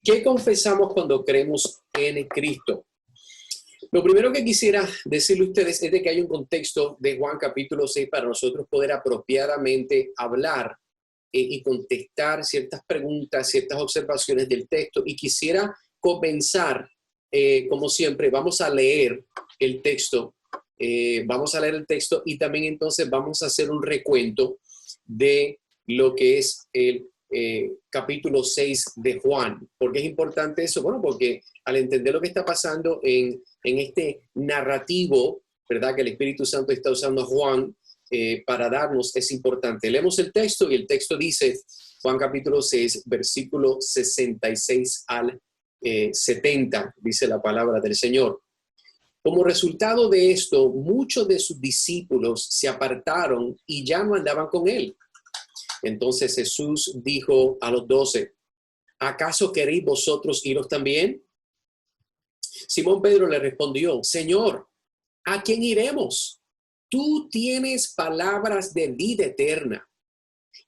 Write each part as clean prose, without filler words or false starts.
¿Qué confesamos cuando creemos en Cristo? Lo primero que quisiera decirle a ustedes es de que hay un contexto de Juan capítulo 6 para nosotros poder apropiadamente hablar y contestar ciertas preguntas, ciertas observaciones del texto. Y quisiera comenzar, como siempre, vamos a leer el texto. Y también entonces vamos a hacer un recuento de lo que es el capítulo 6 de Juan. ¿Por qué es importante eso? Bueno, porque al entender lo que está pasando en este narrativo, ¿verdad? Que el Espíritu Santo está usando a Juan para darnos, es importante. Leemos el texto y el texto dice, Juan capítulo 6, versículo 66 al 70, dice la palabra del Señor. Como resultado de esto, muchos de sus discípulos se apartaron y ya no andaban con él. Entonces Jesús dijo a los 12, ¿acaso queréis vosotros iros también? Simón Pedro le respondió, Señor, ¿a quién iremos? Tú tienes palabras de vida eterna,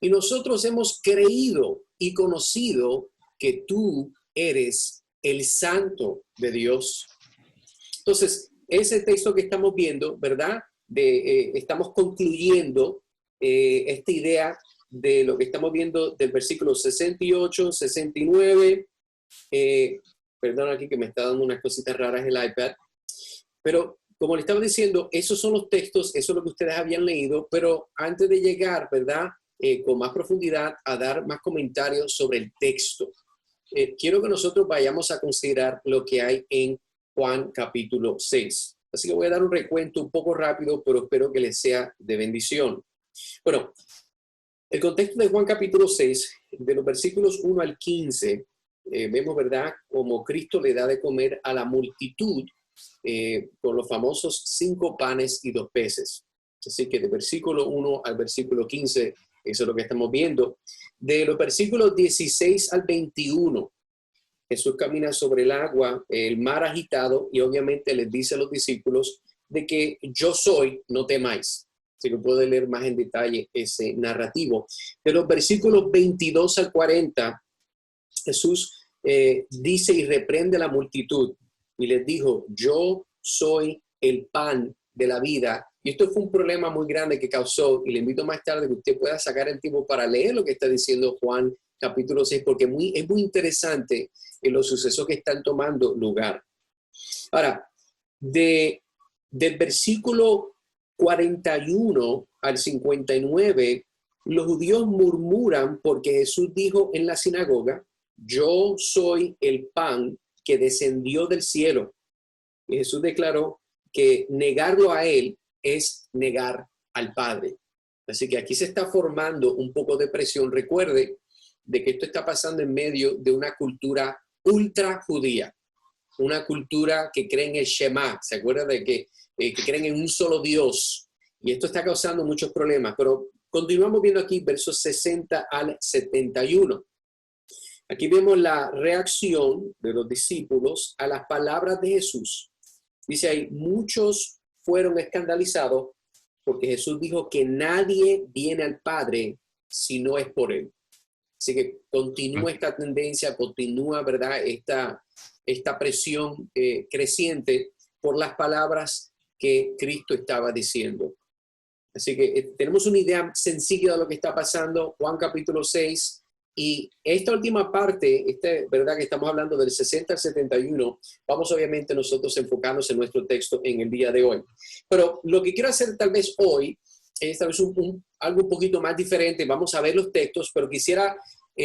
y nosotros hemos creído y conocido que tú eres el Santo de Dios. Entonces, ese texto que estamos viendo, ¿verdad? Estamos concluyendo esta idea de lo que estamos viendo del versículo 68, 69. Perdón aquí que me está dando unas cositas raras el iPad. Pero como le estaba diciendo, esos son los textos, eso es lo que ustedes habían leído, pero antes de llegar, ¿verdad? Con más profundidad a dar más comentarios sobre el texto. Quiero que nosotros vayamos a considerar lo que hay en Juan capítulo 6. Así que voy a dar un recuento un poco rápido, pero espero que les sea de bendición. Bueno, el contexto de Juan capítulo 6, de los versículos 1 al 15, vemos, ¿verdad?, como Cristo le da de comer a la multitud con los famosos 5 panes y 2 peces. Así que de versículo 1 al versículo 15, eso es lo que estamos viendo. De los versículos 16 al 21, Jesús camina sobre el agua, el mar agitado, y obviamente les dice a los discípulos de que yo soy, no temáis. Si lo puede leer más en detalle ese narrativo. De los versículos 22 al 40, Jesús dice y reprende a la multitud y les dijo, yo soy el pan de la vida. Y esto fue un problema muy grande que causó, y le invito más tarde que usted pueda sacar el tiempo para leer lo que está diciendo Juan capítulo 6, porque es muy interesante en los sucesos que están tomando lugar. Ahora, del versículo 41 al 59, los judíos murmuran porque Jesús dijo en la sinagoga, yo soy el pan que descendió del cielo. Y Jesús declaró que negarlo a él es negar al Padre. Así que aquí se está formando un poco de presión. Recuerde de que esto está pasando en medio de una cultura ultra judía, una cultura que cree en el Shema. ¿Se acuerda de que creen en un solo Dios? Y esto está causando muchos problemas. Pero continuamos viendo aquí versos 60 al 71. Aquí vemos la reacción de los discípulos a las palabras de Jesús. Dice ahí, muchos fueron escandalizados porque Jesús dijo que nadie viene al Padre si no es por él. Así que continúa esta tendencia, continúa, ¿verdad?, esta presión creciente por las palabras que Cristo estaba diciendo. Así que tenemos una idea sencilla de lo que está pasando, Juan capítulo 6, y esta última parte, ¿verdad?, que estamos hablando del 60 al 71, vamos obviamente nosotros enfocarnos en nuestro texto en el día de hoy. Pero lo que quiero hacer tal vez hoy es tal vez algo un poquito más diferente. Vamos a ver los textos, pero quisiera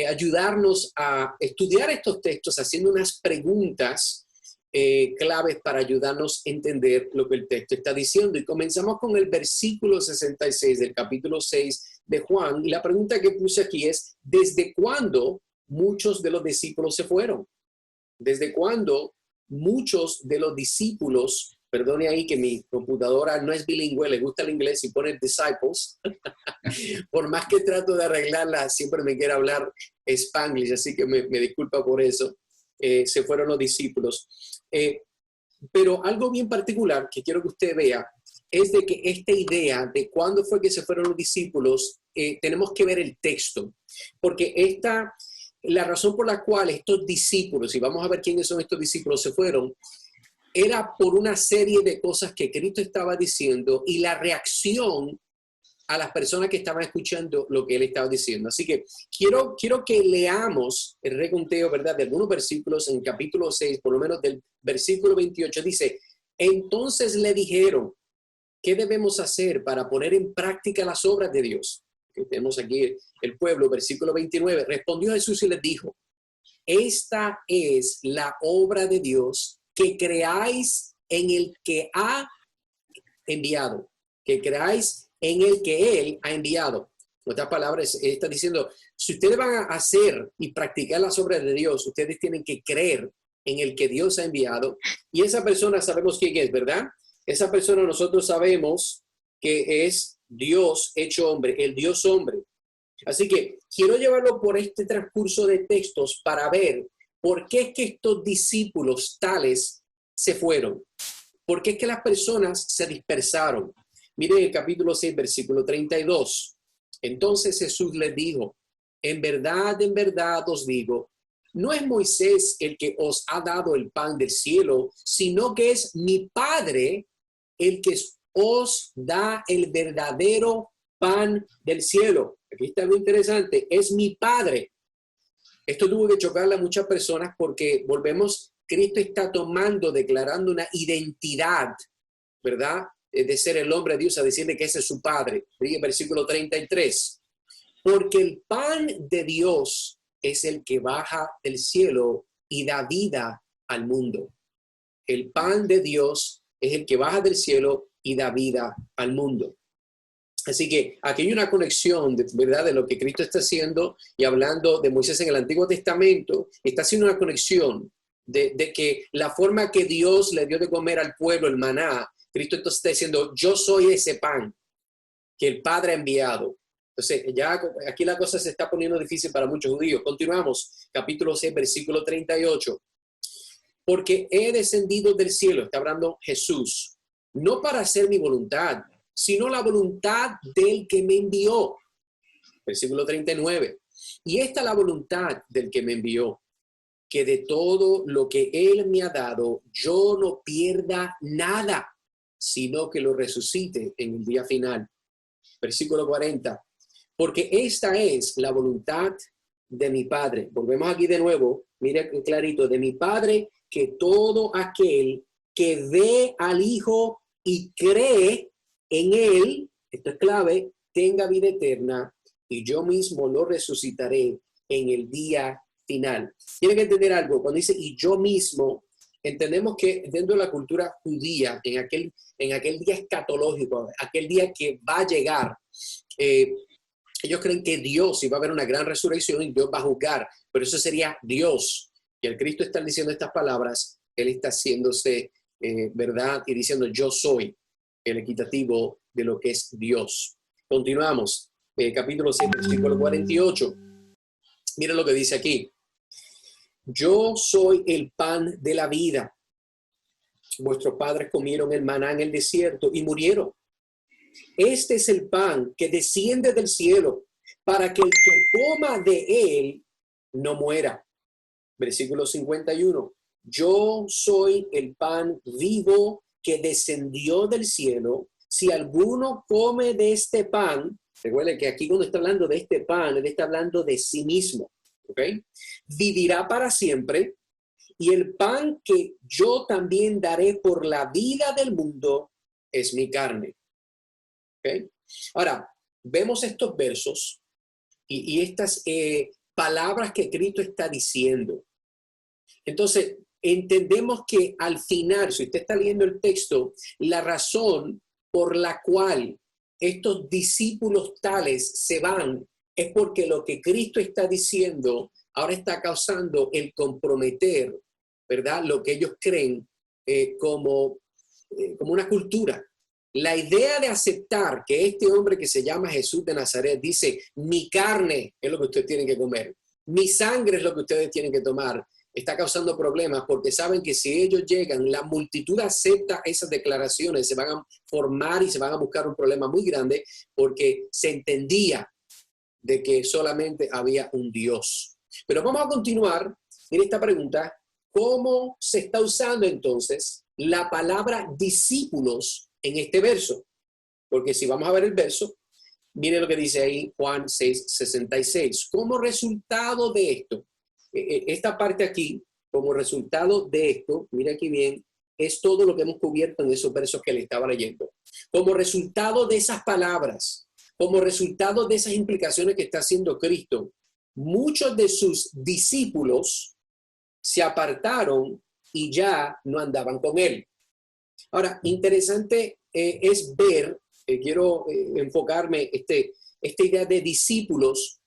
ayudarnos a estudiar estos textos haciendo unas preguntas claves para ayudarnos a entender lo que el texto está diciendo. Y comenzamos con el versículo 66 del capítulo 6 de Juan. Y la pregunta que puse aquí es, ¿desde cuándo muchos de los discípulos se fueron? ¿Desde cuándo muchos de los discípulos, perdone ahí que mi computadora no es bilingüe, le gusta el inglés y pone disciples, por más que trato de arreglarla, siempre me quiere hablar Spanglish, así que me disculpa por eso, se fueron los discípulos. Pero algo bien particular que quiero que usted vea es de que esta idea de cuándo fue que se fueron los discípulos, tenemos que ver el texto, porque la razón por la cual estos discípulos, y vamos a ver quiénes son estos discípulos, se fueron, era por una serie de cosas que Cristo estaba diciendo y la reacción a las personas que estaban escuchando lo que él estaba diciendo. Así que quiero que leamos el reconteo, ¿verdad?, de algunos versículos en capítulo 6, por lo menos del versículo 28, dice, entonces le dijeron, ¿qué debemos hacer para poner en práctica las obras de Dios? Que tenemos aquí el pueblo, versículo 29, respondió Jesús y les dijo, esta es la obra de Dios, que creáis en el que ha enviado, que creáis en el que Él ha enviado. En otras palabras, está diciendo, si ustedes van a hacer y practicar las obras de Dios, ustedes tienen que creer en el que Dios ha enviado. Y esa persona sabemos quién es, ¿verdad? Esa persona nosotros sabemos que es Dios hecho hombre, el Dios hombre. Así que quiero llevarlo por este transcurso de textos para ver por qué es que estos discípulos tales se fueron. ¿Por qué es que las personas se dispersaron? Miren el capítulo 6, versículo 32. Entonces Jesús les dijo, en verdad os digo, no es Moisés el que os ha dado el pan del cielo, sino que es mi Padre el que os da el verdadero pan del cielo. Aquí está algo interesante, es mi Padre. Esto tuvo que chocarle a muchas personas porque volvemos, Cristo está declarando una identidad, ¿verdad?, de ser el hombre de Dios, a decirle que ese es su Padre. Versículo 33. Porque el pan de Dios es el que baja del cielo y da vida al mundo. El pan de Dios es el que baja del cielo y da vida al mundo. Así que aquí hay una conexión, ¿verdad?, de lo que Cristo está haciendo y hablando de Moisés en el Antiguo Testamento, está haciendo una conexión de que la forma que Dios le dio de comer al pueblo, el maná, Cristo entonces está diciendo, yo soy ese pan que el Padre ha enviado. Entonces, ya aquí la cosa se está poniendo difícil para muchos judíos. Continuamos, capítulo 6, versículo 38. Porque he descendido del cielo, está hablando Jesús, no para hacer mi voluntad, sino la voluntad del que me envió. Versículo 39. Y esta es la voluntad del que me envió, que de todo lo que él me ha dado, yo no pierda nada, sino que lo resucite en el día final. Versículo 40. Porque esta es la voluntad de mi Padre. Volvemos aquí de nuevo, mira clarito, de mi Padre, que todo aquel que ve al Hijo y cree en él, esto es clave, tenga vida eterna, y yo mismo lo resucitaré en el día final. Tienen que entender algo, cuando dice y yo mismo, entendemos que dentro de la cultura judía, en aquel día escatológico, aquel día que va a llegar, ellos creen que Dios iba a haber una gran resurrección y Dios va a juzgar, pero eso sería Dios. Y al Cristo estar diciendo estas palabras, Él está haciéndose verdad y diciendo yo soy el equitativo de lo que es Dios. Continuamos, capítulo 6, versículo 48. Mira lo que dice aquí. Yo soy el pan de la vida. Vuestros padres comieron el maná en el desierto y murieron. Este es el pan que desciende del cielo para que el que coma de él no muera. Versículo 51. Yo soy el pan vivo que descendió del cielo. Si alguno come de este pan, recuerden que aquí cuando está hablando de este pan, él está hablando de sí mismo. ¿Okay? Vivirá para siempre, y el pan que yo también daré por la vida del mundo es mi carne. ¿Okay? Ahora, vemos estos versos y estas palabras que Cristo está diciendo. Entonces, entendemos que al final, si usted está leyendo el texto, la razón por la cual estos discípulos tales se van es porque lo que Cristo está diciendo ahora está causando el comprometer, ¿verdad?, lo que ellos creen como una cultura. La idea de aceptar que este hombre que se llama Jesús de Nazaret dice, mi carne es lo que ustedes tienen que comer, mi sangre es lo que ustedes tienen que tomar, está causando problemas porque saben que si ellos llegan, la multitud acepta esas declaraciones, se van a formar y se van a buscar un problema muy grande porque se entendía de que solamente había un Dios. Pero vamos a continuar en esta pregunta. ¿Cómo se está usando entonces la palabra discípulos en este verso? Porque si vamos a ver el verso, mire lo que dice ahí Juan 6:66. Como resultado de esto, esta parte aquí, como resultado de esto, mira aquí bien, es todo lo que hemos cubierto en esos versos que le estaba leyendo. Como resultado de esas palabras, como resultado de esas implicaciones que está haciendo Cristo, muchos de sus discípulos se apartaron y ya no andaban con él. Ahora, interesante es ver, quiero enfocarme esta idea de discípulos,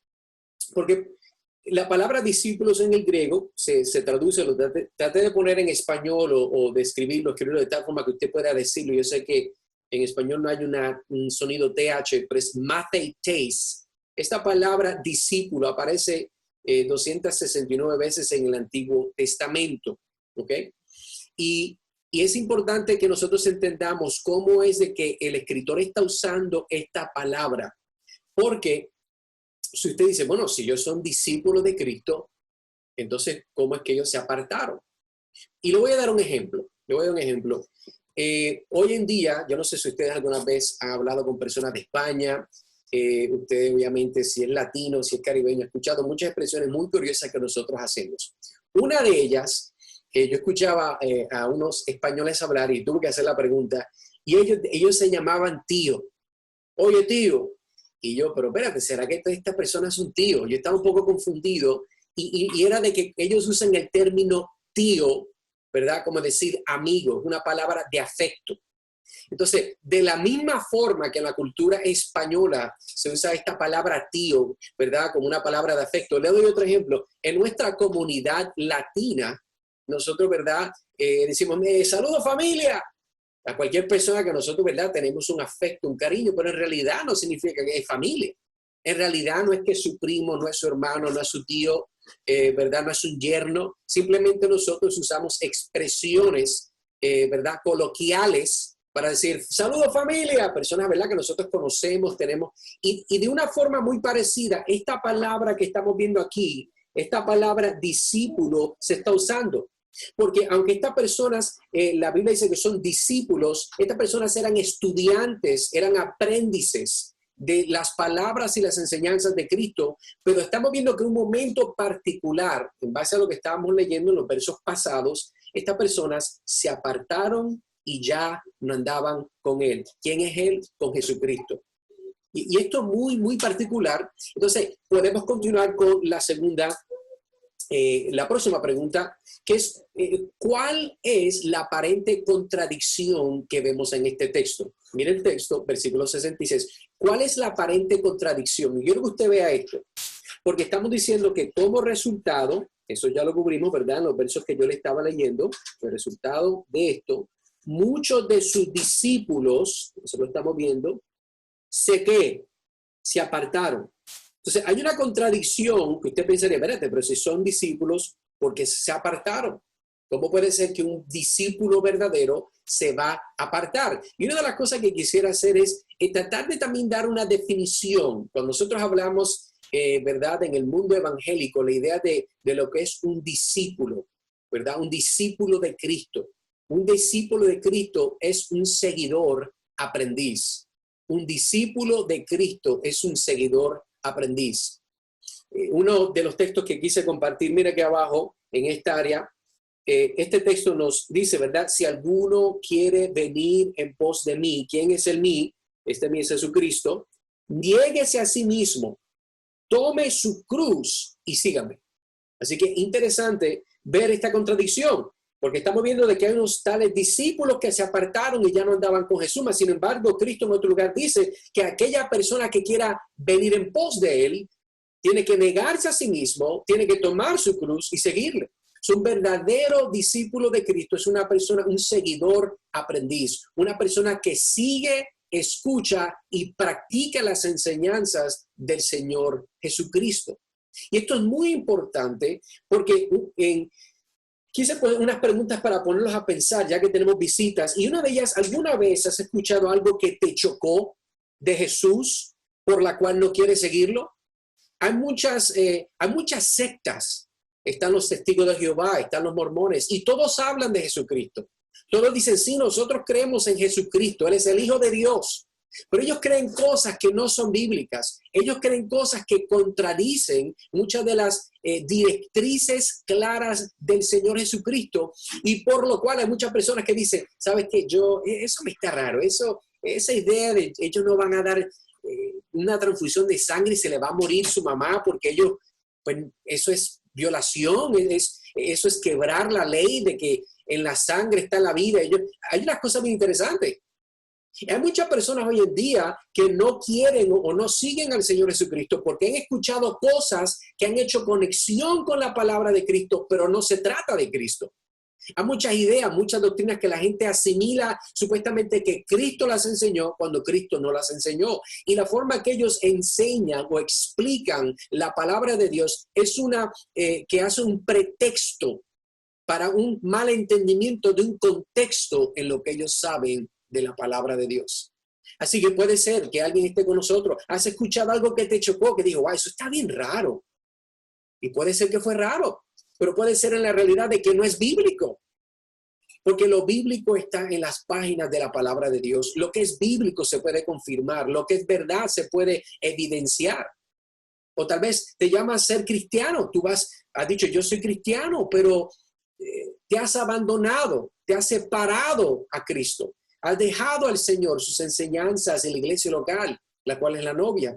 porque la palabra discípulos en el griego se traduce, trate de poner en español o de escribirlo de tal forma que usted pueda decirlo. Yo sé que en español no hay un sonido TH, pero es mathetes. Esta palabra discípulo aparece 269 veces en el Antiguo Testamento, ¿ok? Y es importante que nosotros entendamos cómo es de que el escritor está usando esta palabra, porque si usted dice, bueno, si ellos son discípulos de Cristo, entonces, ¿cómo es que ellos se apartaron? Y le voy a dar un ejemplo. Hoy en día, yo no sé si ustedes alguna vez han hablado con personas de España. Usted, obviamente, si es latino, si es caribeño, ha escuchado muchas expresiones muy curiosas que nosotros hacemos. Una de ellas, yo escuchaba a unos españoles hablar y tuve que hacer la pregunta, y ellos se llamaban tío. Oye, tío. Y yo, pero espérate, ¿será que esta persona es un tío? Yo estaba un poco confundido y era de que ellos usan el término tío, ¿verdad? Como decir amigo, una palabra de afecto. Entonces, de la misma forma que en la cultura española se usa esta palabra tío, ¿verdad? Como una palabra de afecto. Le doy otro ejemplo. En nuestra comunidad latina, nosotros, ¿verdad? Decimos, saludos familia. A cualquier persona que nosotros, ¿verdad? Tenemos un afecto, un cariño, pero en realidad no significa que es familia. En realidad no es que es su primo, no es su hermano, no es su tío, ¿verdad? No es un yerno. Simplemente nosotros usamos expresiones, ¿verdad? Coloquiales para decir, saludos familia, personas, ¿verdad? Que nosotros conocemos, tenemos. Y de una forma muy parecida, esta palabra que estamos viendo aquí, esta palabra discípulo se está usando. Porque aunque estas personas, la Biblia dice que son discípulos, estas personas eran estudiantes, eran aprendices de las palabras y las enseñanzas de Cristo, pero estamos viendo que en un momento particular, en base a lo que estábamos leyendo en los versos pasados, estas personas se apartaron y ya no andaban con Él. ¿Quién es Él? Con Jesucristo. Y esto es muy, muy particular. Entonces, podemos continuar con la próxima pregunta, que es, ¿cuál es la aparente contradicción que vemos en este texto? Mire el texto, versículo 66. ¿Cuál es la aparente contradicción? Y quiero que usted vea esto, porque estamos diciendo que como resultado, eso ya lo cubrimos, ¿verdad? En los versos que yo le estaba leyendo, el resultado de esto, muchos de sus discípulos, eso lo estamos viendo, se apartaron. Entonces, hay una contradicción que usted pensaría, espérate, pero si son discípulos, ¿por qué se apartaron? ¿Cómo puede ser que un discípulo verdadero se va a apartar? Y una de las cosas que quisiera hacer es tratar de también dar una definición. Cuando nosotros hablamos, ¿verdad? En el mundo evangélico, la idea de lo que es un discípulo, ¿verdad? Un discípulo de Cristo. Un discípulo de Cristo es un seguidor aprendiz. Un discípulo de Cristo es un seguidor aprendiz. Uno de los textos que quise compartir, mira aquí abajo, en esta área, este texto nos dice, ¿verdad? Si alguno quiere venir en pos de mí, ¿quién es el mí? Este mí es Jesucristo. Niéguese a sí mismo, tome su cruz y sígame. Así que interesante ver esta contradicción, porque estamos viendo de que hay unos tales discípulos que se apartaron y ya no andaban con Jesús. Sin embargo, Cristo en otro lugar dice que aquella persona que quiera venir en pos de Él tiene que negarse a sí mismo, tiene que tomar su cruz y seguirle. Un verdadero discípulo de Cristo es una persona, un seguidor aprendiz, una persona que sigue, escucha y practica las enseñanzas del Señor Jesucristo. Y esto es muy importante porque quise poner unas preguntas para ponerlos a pensar, ya que tenemos visitas. Y una de ellas, ¿alguna vez has escuchado algo que te chocó de Jesús por la cual no quieres seguirlo? Hay muchas sectas. Están los testigos de Jehová, están los mormones, y todos hablan de Jesucristo. Todos dicen, sí, nosotros creemos en Jesucristo, Él es el Hijo de Dios. Pero ellos creen cosas que no son bíblicas. Ellos creen cosas que contradicen muchas de las directrices claras del Señor Jesucristo. Y por lo cual hay muchas personas que dicen, ¿sabes qué? Eso me está raro. Esa idea de ellos no van a dar una transfusión de sangre y se le va a morir su mamá porque ellos, pues eso es violación, eso es quebrar la ley de que en la sangre está la vida. Hay unas cosas muy interesantes. Hay muchas personas hoy en día que no quieren o no siguen al Señor Jesucristo porque han escuchado cosas que han hecho conexión con la palabra de Cristo, pero no se trata de Cristo. Hay muchas ideas, muchas doctrinas que la gente asimila supuestamente que Cristo las enseñó cuando Cristo no las enseñó. Y la forma que ellos enseñan o explican la palabra de Dios es una que hace un pretexto para un mal entendimiento de un contexto en lo que ellos saben de la palabra de Dios. Así que puede ser que alguien esté con nosotros, has escuchado algo que te chocó, que dijo, wow, eso está bien raro. Y puede ser que fue raro, pero puede ser en la realidad de que no es bíblico. Porque lo bíblico está en las páginas de la palabra de Dios. Lo que es bíblico se puede confirmar, lo que es verdad se puede evidenciar. O tal vez te llamas ser cristiano, has dicho yo soy cristiano, pero te has abandonado, te has separado a Cristo. Has dejado al Señor sus enseñanzas en la iglesia local, la cual es la novia.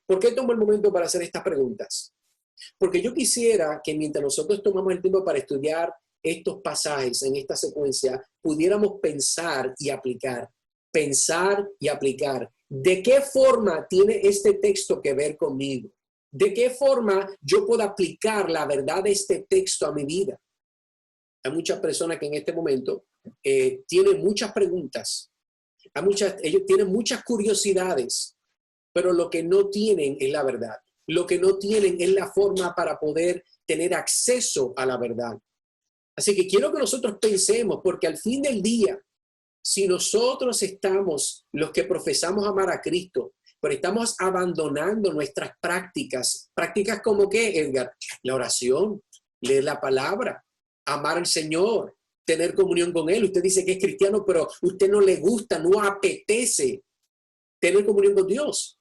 ¿Por qué tomo el momento para hacer estas preguntas? Porque yo quisiera que mientras nosotros tomamos el tiempo para estudiar estos pasajes en esta secuencia, pudiéramos pensar y aplicar. Pensar y aplicar. ¿De qué forma tiene este texto que ver conmigo? ¿De qué forma yo puedo aplicar la verdad de este texto a mi vida? Hay muchas personas que en este momento tienen muchas preguntas. Ellos tienen muchas curiosidades, pero lo que no tienen es la verdad. Lo que no tienen es la forma para poder tener acceso a la verdad. Así que quiero que nosotros pensemos, porque al fin del día, si nosotros estamos, los que profesamos amar a Cristo, pero estamos abandonando nuestras prácticas como ¿qué, Edgar? La oración, leer la palabra, amar al Señor, tener comunión con Él. Usted dice que es cristiano, pero usted no le gusta, no apetece tener comunión con Dios.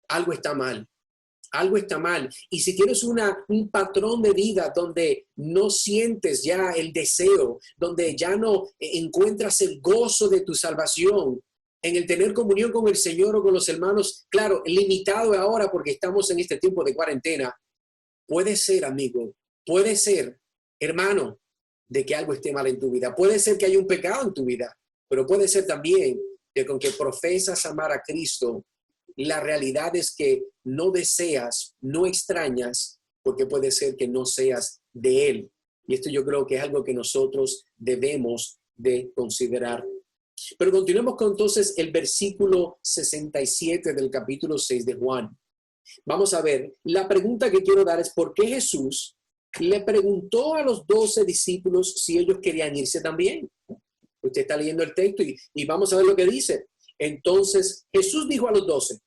Algo está mal. Algo está mal. Y si tienes un patrón de vida donde no sientes ya el deseo, donde ya no encuentras el gozo de tu salvación, en el tener comunión con el Señor o con los hermanos, claro, limitado ahora porque estamos en este tiempo de cuarentena, puede ser, amigo, puede ser, hermano, de que algo esté mal en tu vida. Puede ser que haya un pecado en tu vida, pero puede ser también que con que profesas amar a Cristo, la realidad es que no deseas, no extrañas, porque puede ser que no seas de Él. Y esto yo creo que es algo que nosotros debemos de considerar. Pero continuemos con entonces el versículo 67 del capítulo 6 de Juan. Vamos a ver, la pregunta que quiero dar es ¿por qué Jesús le preguntó a los 12 discípulos si ellos querían irse también? Usted está leyendo el texto y vamos a ver lo que dice. Entonces Jesús dijo a los 12,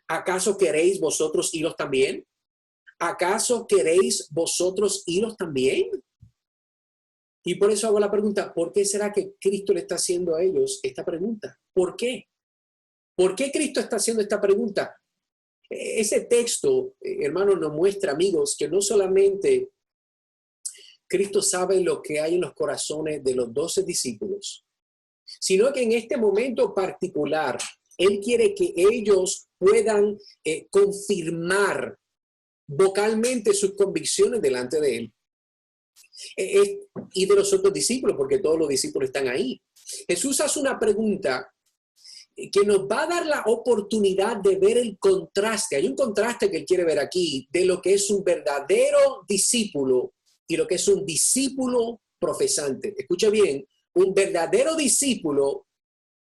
¿acaso queréis vosotros iros también? ¿Acaso queréis vosotros iros también? Y por eso hago la pregunta, ¿por qué será que Cristo le está haciendo a ellos esta pregunta? ¿Por qué? ¿Por qué Cristo está haciendo esta pregunta? Ese texto, hermano, nos muestra, amigos, que no solamente Cristo sabe lo que hay en los corazones de los 12 discípulos, sino que en este momento particular, Él quiere que ellos puedan confirmar vocalmente sus convicciones delante de Él. Y de los otros discípulos, porque todos los discípulos están ahí. Jesús hace una pregunta que nos va a dar la oportunidad de ver el contraste. Hay un contraste que Él quiere ver aquí de lo que es un verdadero discípulo y lo que es un discípulo profesante. Escucha bien, un verdadero discípulo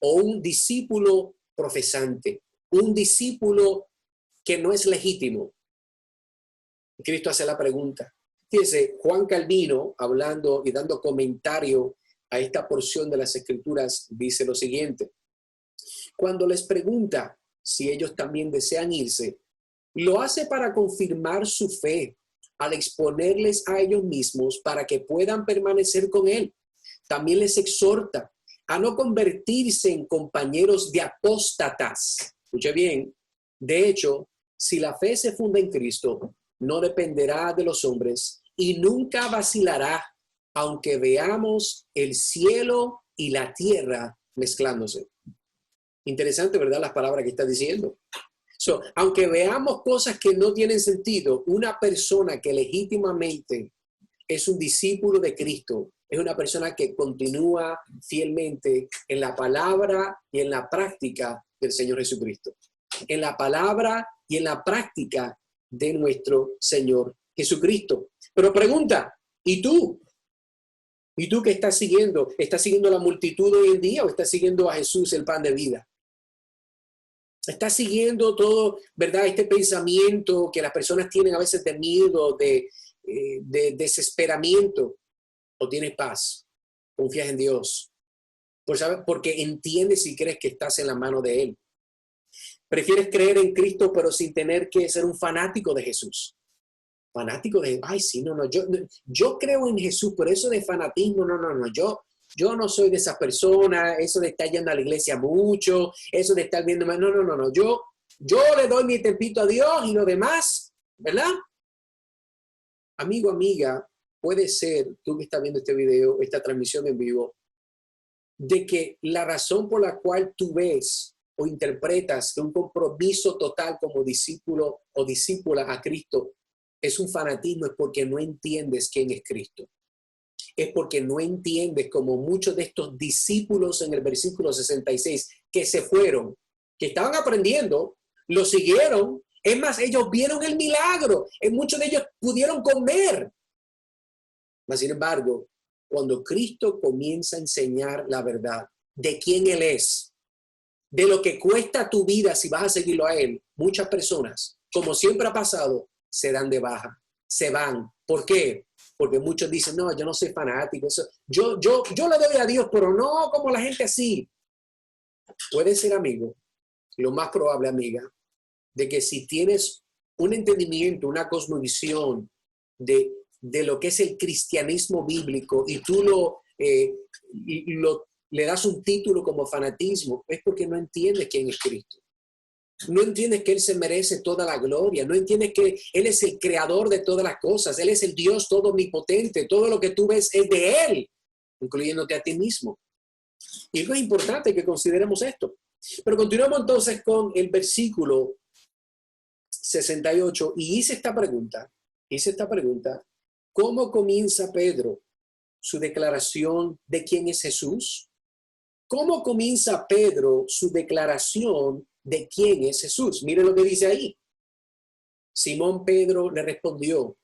o un discípulo profesante, un discípulo que no es legítimo. Cristo hace la pregunta. Fíjense, Juan Calvino, hablando y dando comentario a esta porción de las Escrituras, dice lo siguiente. Cuando les pregunta si ellos también desean irse, Lo hace para confirmar su fe al exponerles a ellos mismos para que puedan permanecer con él. También les exhorta a no convertirse en compañeros de apóstatas. Escuche bien. De hecho, si la fe se funda en Cristo, no dependerá de los hombres y nunca vacilará, aunque veamos el cielo y la tierra mezclándose. Interesante, ¿verdad? Las palabras que está diciendo. Aunque veamos cosas que no tienen sentido, una persona que legítimamente es un discípulo de Cristo, es una persona que continúa fielmente en la palabra y en la práctica del Señor Jesucristo. En la palabra y en la práctica de nuestro Señor Jesucristo. Pero pregunta, ¿y tú? ¿Y tú qué estás siguiendo? ¿Estás siguiendo la multitud hoy en día o estás siguiendo a Jesús, el pan de vida? ¿Estás siguiendo todo, verdad, este pensamiento que las personas tienen a veces de miedo, de desesperamiento? ¿O tienes paz? ¿Confías en Dios? Porque entiendes y crees que estás en la mano de Él. ¿Prefieres creer en Cristo pero sin tener que ser un fanático de Jesús? Fanático de, ay, sí, no, yo creo en Jesús, pero eso de fanatismo, no, yo no soy de esas personas, eso de estar yendo a la iglesia mucho, eso de estar viendo, no, yo le doy mi tempito a Dios y lo demás, ¿verdad? Amigo, amiga, puede ser, tú que estás viendo este video, esta transmisión en vivo, de que la razón por la cual tú ves o interpretas un compromiso total como discípulo o discípula a Cristo es un fanatismo, es porque no entiendes quién es Cristo. Es porque no entiendes, como muchos de estos discípulos en el versículo 66 que se fueron, que estaban aprendiendo, lo siguieron. Es más, ellos vieron el milagro. Muchos de ellos pudieron comer. Mas, sin embargo, cuando Cristo comienza a enseñar la verdad de quién Él es, de lo que cuesta tu vida si vas a seguirlo a Él, muchas personas, como siempre ha pasado, se dan de baja, se van. ¿Por qué? Porque muchos dicen, no, yo no soy fanático, yo le doy a Dios, pero no como la gente así. Puede ser, amigo, lo más probable, amiga, de que si tienes un entendimiento, una cosmovisión de lo que es el cristianismo bíblico y tú le das un título como fanatismo, es porque no entiendes quién es Cristo. No entiendes que Él se merece toda la gloria. No entiendes que Él es el creador de todas las cosas. Él es el Dios todo omnipotente. Todo lo que tú ves es de Él, incluyéndote a ti mismo. Y es importante que consideremos esto. Pero continuamos entonces con el versículo 68 y hice esta pregunta. ¿Cómo comienza Pedro su declaración de quién es Jesús? ¿Cómo comienza Pedro su declaración de quién es Jesús? Mire lo que dice ahí. Simón Pedro le respondió.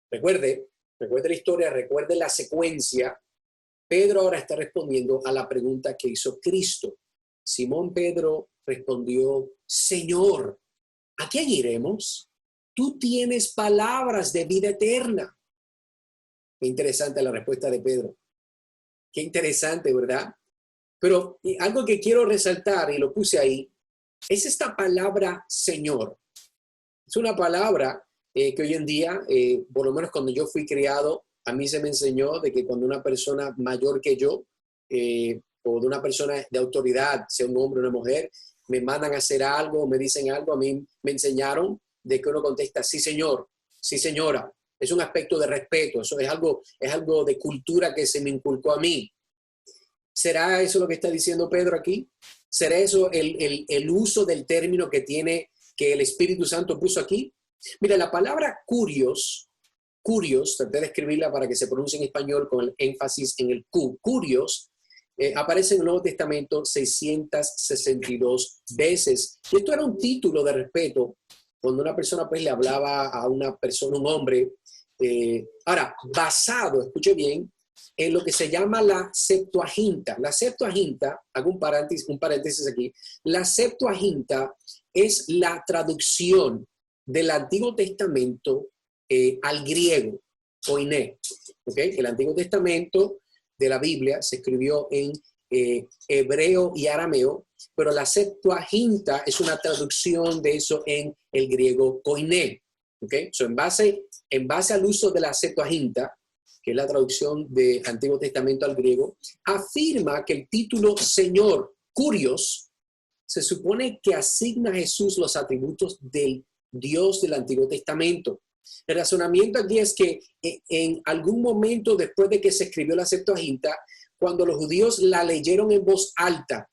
Recuerde la historia, recuerde la secuencia. Pedro ahora está respondiendo a la pregunta que hizo Cristo. Simón Pedro respondió, Señor, ¿a quién iremos? Tú tienes palabras de vida eterna. Qué interesante la respuesta de Pedro. Qué interesante, ¿verdad? Pero algo que quiero resaltar, y lo puse ahí, es esta palabra Señor. Es una palabra que hoy en día, por lo menos cuando yo fui criado, a mí se me enseñó de que cuando una persona mayor que yo, o de una persona de autoridad, sea un hombre o una mujer, me mandan a hacer algo, me dicen algo, a mí me enseñaron de que uno contesta, sí señor, sí señora. Es un aspecto de respeto, eso es algo de cultura que se me inculcó a mí. ¿Será eso lo que está diciendo Pedro aquí? ¿Será eso el uso del término que el Espíritu Santo puso aquí? Mira, la palabra curios, traté de escribirla para que se pronuncie en español con el énfasis en el Q, curios, aparece en el Nuevo Testamento 662 veces. Y esto era un título de respeto cuando una persona pues le hablaba a una persona, un hombre. Ahora, basado, escuche bien, en lo que se llama la Septuaginta. La Septuaginta, hago un paréntesis aquí, la Septuaginta es la traducción del Antiguo Testamento al griego, koiné. ¿Okay? El Antiguo Testamento de la Biblia se escribió en hebreo y arameo, pero la Septuaginta es una traducción de eso en el griego koiné. ¿Okay? So, en base al uso de la Septuaginta, que es la traducción del Antiguo Testamento al griego, afirma que el título Señor, Kurios, se supone que asigna a Jesús los atributos del Dios del Antiguo Testamento. El razonamiento aquí es que en algún momento después de que se escribió la Septuaginta, cuando los judíos la leyeron en voz alta,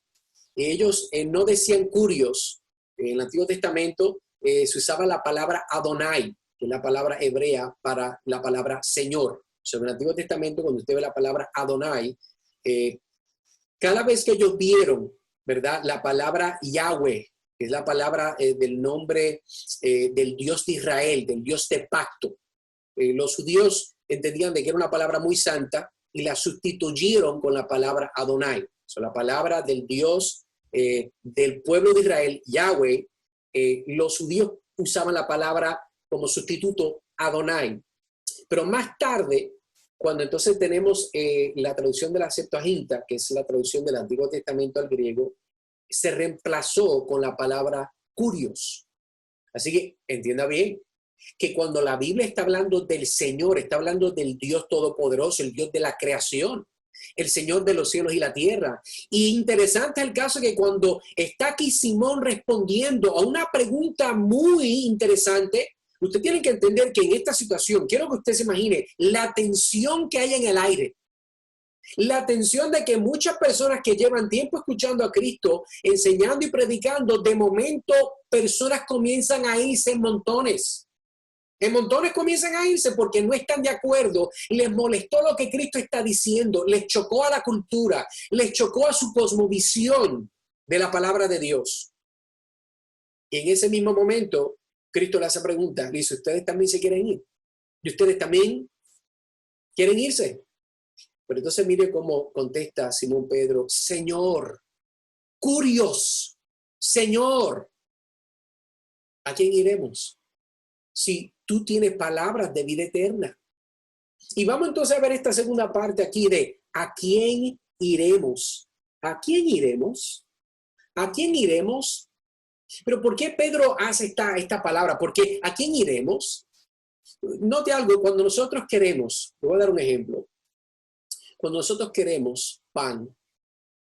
ellos no decían Kurios. En el Antiguo Testamento se usaba la palabra Adonai, que es la palabra hebrea para la palabra Señor. En el Antiguo Testamento, cuando usted ve la palabra Adonai, cada vez que ellos vieron, ¿verdad?, la palabra Yahweh, que es la palabra del nombre del Dios de Israel, del Dios de pacto, los judíos entendían de que era una palabra muy santa y la sustituyeron con la palabra Adonai. La palabra del Dios del pueblo de Israel, Yahweh, los judíos usaban la palabra como sustituto Adonai. Pero más tarde, cuando entonces tenemos la traducción de la Septuaginta, que es la traducción del Antiguo Testamento al griego, se reemplazó con la palabra Kurios. Así que entienda bien que cuando la Biblia está hablando del Señor, está hablando del Dios Todopoderoso, el Dios de la creación, el Señor de los cielos y la tierra. Y interesante es el caso que cuando está aquí Simón respondiendo a una pregunta muy interesante, usted tiene que entender que en esta situación, quiero que usted se imagine la tensión que hay en el aire. La tensión de que muchas personas que llevan tiempo escuchando a Cristo, enseñando y predicando, de momento personas comienzan a irse en montones. En montones comienzan a irse porque no están de acuerdo, les molestó lo que Cristo está diciendo, les chocó a la cultura, les chocó a su cosmovisión de la palabra de Dios. Y en ese mismo momento, Cristo le hace preguntas, dice, ¿ustedes también se quieren ir? ¿Y ustedes también quieren irse? Pero entonces mire cómo contesta Simón Pedro, Señor, Kurios, Señor, ¿a quién iremos? Si tú tienes palabras de vida eterna. Y vamos entonces a ver esta segunda parte aquí de ¿a quién iremos? ¿A quién iremos? ¿A quién iremos? Pero ¿por qué Pedro hace esta palabra? Porque ¿a quién iremos? Note algo, cuando nosotros queremos, te voy a dar un ejemplo. Cuando nosotros queremos pan,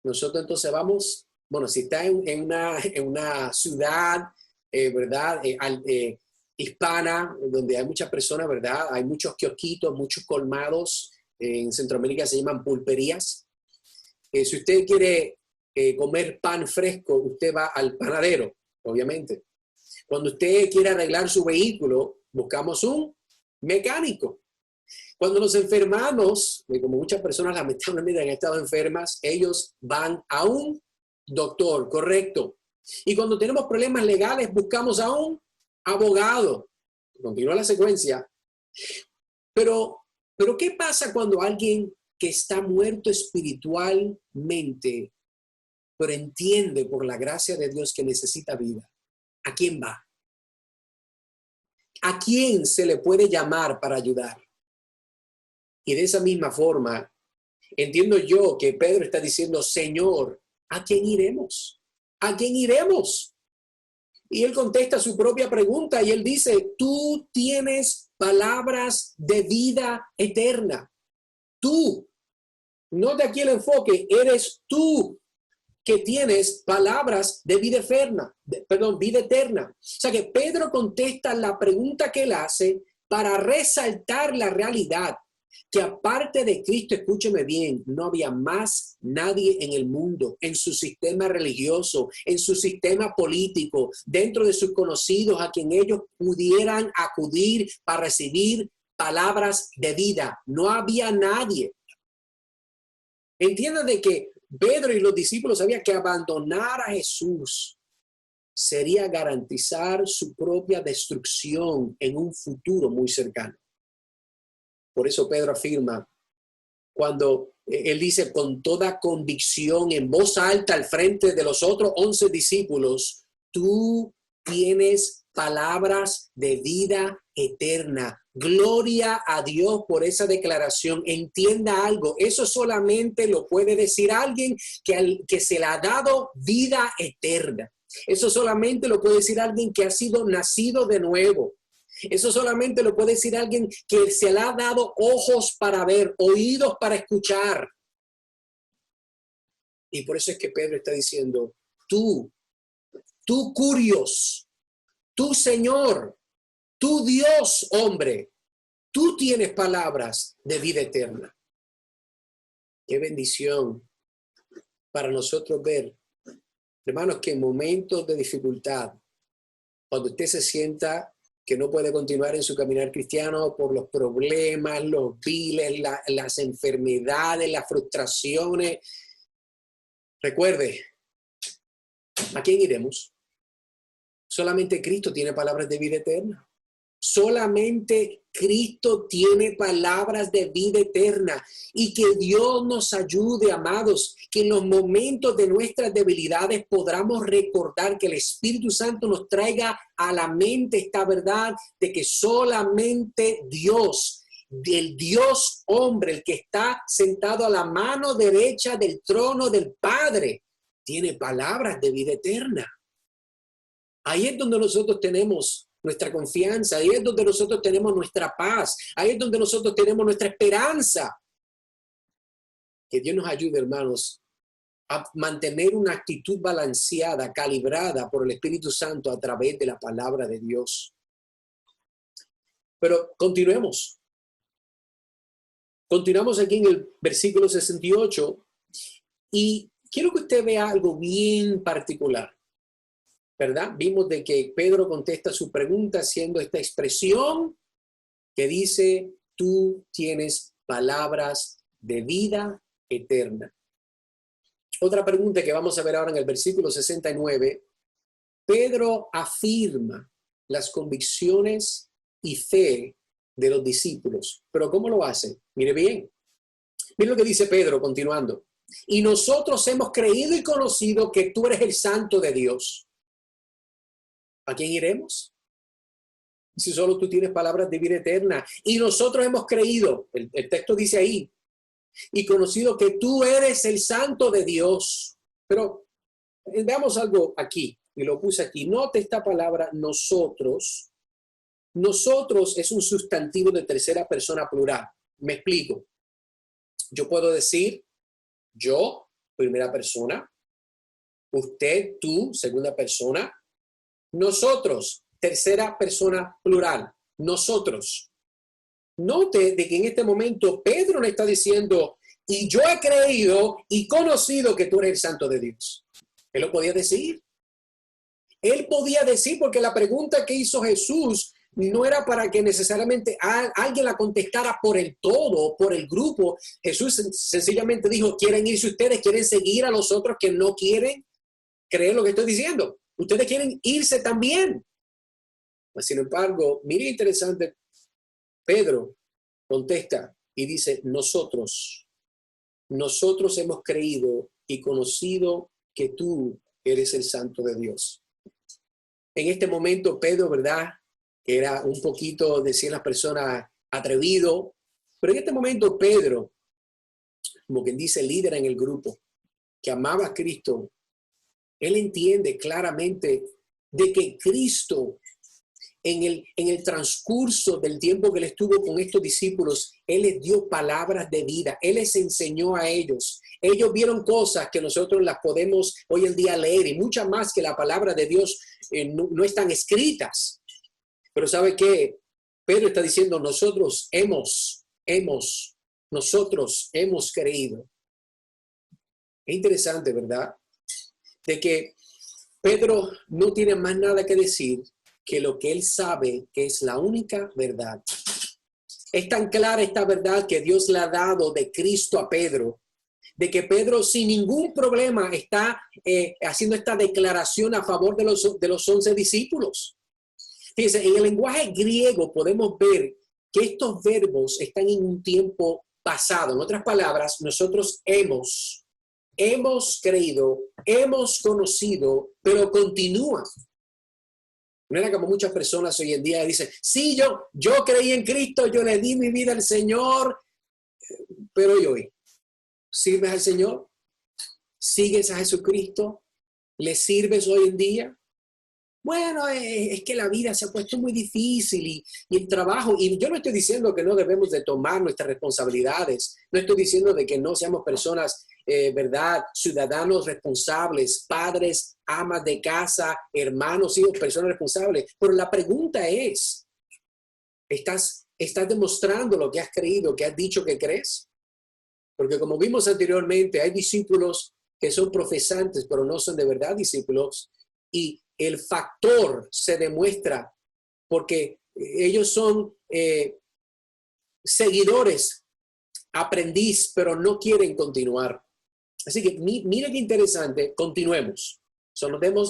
nosotros entonces vamos, bueno, si está en una ciudad, ¿verdad? Hispana, donde hay muchas personas, ¿verdad? Hay muchos kiosquitos, muchos colmados. En Centroamérica se llaman pulperías. Si usted quiere comer pan fresco, usted va al panadero, obviamente. Cuando usted quiere arreglar su vehículo, buscamos un mecánico. Cuando nos enfermamos, como muchas personas lamentablemente han estado enfermas, ellos van a un doctor, correcto. Y cuando tenemos problemas legales, buscamos a un abogado. Continúa la secuencia. Pero ¿qué pasa cuando alguien que está muerto espiritualmente, pero entiende por la gracia de Dios que necesita vida? ¿A quién va? ¿A quién se le puede llamar para ayudar? Y de esa misma forma, entiendo yo que Pedro está diciendo, Señor, ¿a quién iremos? ¿A quién iremos? Y él contesta su propia pregunta y él dice, tú tienes palabras de vida eterna. Tú, no de aquí el enfoque, eres tú que tienes palabras de vida eterna, vida eterna. O sea que Pedro contesta la pregunta que él hace para resaltar la realidad que aparte de Cristo, escúcheme bien, no había más nadie en el mundo, en su sistema religioso, en su sistema político, dentro de sus conocidos a quien ellos pudieran acudir para recibir palabras de vida. No había nadie. Entiendan de que Pedro y los discípulos sabían que abandonar a Jesús sería garantizar su propia destrucción en un futuro muy cercano. Por eso Pedro afirma, cuando él dice con toda convicción, en voz alta al frente de los otros 11 discípulos, tú tienes palabras de vida eterna. Gloria a Dios por esa declaración. Entienda algo, eso solamente lo puede decir alguien que se le ha dado vida eterna. Eso solamente lo puede decir alguien que ha sido nacido de nuevo. Eso solamente lo puede decir alguien que se le ha dado ojos para ver, oídos para escuchar. Y por eso es que Pedro está diciendo, tú Curios, tú Señor, tú Dios, hombre, tú tienes palabras de vida eterna. Qué bendición para nosotros ver, hermanos, que en momentos de dificultad, cuando usted se sienta que no puede continuar en su caminar cristiano por los problemas, los viles, las enfermedades, las frustraciones, recuerde, ¿a quién iremos? Solamente Cristo tiene palabras de vida eterna. Solamente Cristo tiene palabras de vida eterna. Y que Dios nos ayude, amados, que en los momentos de nuestras debilidades podamos recordar que el Espíritu Santo nos traiga a la mente esta verdad de que solamente Dios, el Dios hombre, el que está sentado a la mano derecha del trono del Padre, tiene palabras de vida eterna. Ahí es donde nosotros tenemos nuestra confianza, ahí es donde nosotros tenemos nuestra paz, ahí es donde nosotros tenemos nuestra esperanza. Que Dios nos ayude, hermanos, a mantener una actitud balanceada, calibrada por el Espíritu Santo a través de la palabra de Dios. Pero continuemos. Continuamos aquí en el versículo 68 y quiero que usted vea algo bien particular. ¿Verdad? Vimos de que Pedro contesta su pregunta haciendo esta expresión que dice, tú tienes palabras de vida eterna. Otra pregunta que vamos a ver ahora en el versículo 69, Pedro afirma las convicciones y fe de los discípulos. ¿Pero cómo lo hace? Mire bien. Mire lo que dice Pedro continuando. Y nosotros hemos creído y conocido que tú eres el Santo de Dios. ¿A quién iremos? Si solo tú tienes palabras de vida eterna. Y nosotros hemos creído, el texto dice ahí, y conocido que tú eres el Santo de Dios. Pero veamos algo aquí, y lo puse aquí. Note esta palabra nosotros. Nosotros es un sustantivo de tercera persona plural. Me explico. Yo puedo decir yo, primera persona, usted, tú, segunda persona, nosotros, tercera persona plural, nosotros. Note de que en este momento Pedro le está diciendo, y yo he creído y conocido que tú eres el Santo de Dios. Él lo podía decir. Él podía decir porque la pregunta que hizo Jesús no era para que necesariamente alguien la contestara por el todo, por el grupo. Jesús sencillamente dijo, ¿quieren irse ustedes? ¿Quieren seguir a los otros que no quieren creer lo que estoy diciendo? Ustedes quieren irse también. Sin embargo, mire interesante, Pedro contesta y dice, nosotros hemos creído y conocido que tú eres el Santo de Dios. En este momento, Pedro, ¿verdad? Que era un poquito, decían las personas, atrevido, pero en este momento Pedro, como quien dice, líder en el grupo, que amaba a Cristo, él entiende claramente de que Cristo, en el transcurso del tiempo que él estuvo con estos discípulos, él les dio palabras de vida, él les enseñó a ellos. Ellos vieron cosas que nosotros las podemos hoy en día leer y muchas más que la palabra de Dios no están escritas. Pero ¿sabe qué? Pedro está diciendo, nosotros hemos creído. Es interesante, ¿verdad? De que Pedro no tiene más nada que decir que lo que él sabe que es la única verdad. Es tan clara esta verdad que Dios le ha dado de Cristo a Pedro, de que Pedro sin ningún problema está haciendo esta declaración a favor de los 11 discípulos. Fíjense, en el lenguaje griego podemos ver que estos verbos están en un tiempo pasado. En otras palabras, nosotros hemos creído, hemos conocido, pero continúa. No era como muchas personas hoy en día dicen, sí, yo creí en Cristo, yo le di mi vida al Señor, pero hoy, ¿sirves al Señor? ¿Sigues a Jesucristo? ¿Le sirves hoy en día? Bueno, es que la vida se ha puesto muy difícil y el trabajo, y yo no estoy diciendo que no debemos de tomar nuestras responsabilidades, no estoy diciendo de que no seamos personas, ¿verdad? Ciudadanos responsables, padres, amas de casa, hermanos, hijos, personas responsables. Pero la pregunta es, ¿estás demostrando lo que has creído, que has dicho que crees? Porque como vimos anteriormente, hay discípulos que son profesantes, pero no son de verdad discípulos, y el factor se demuestra porque ellos son seguidores, aprendiz, pero no quieren continuar. Así que mire qué interesante, continuemos.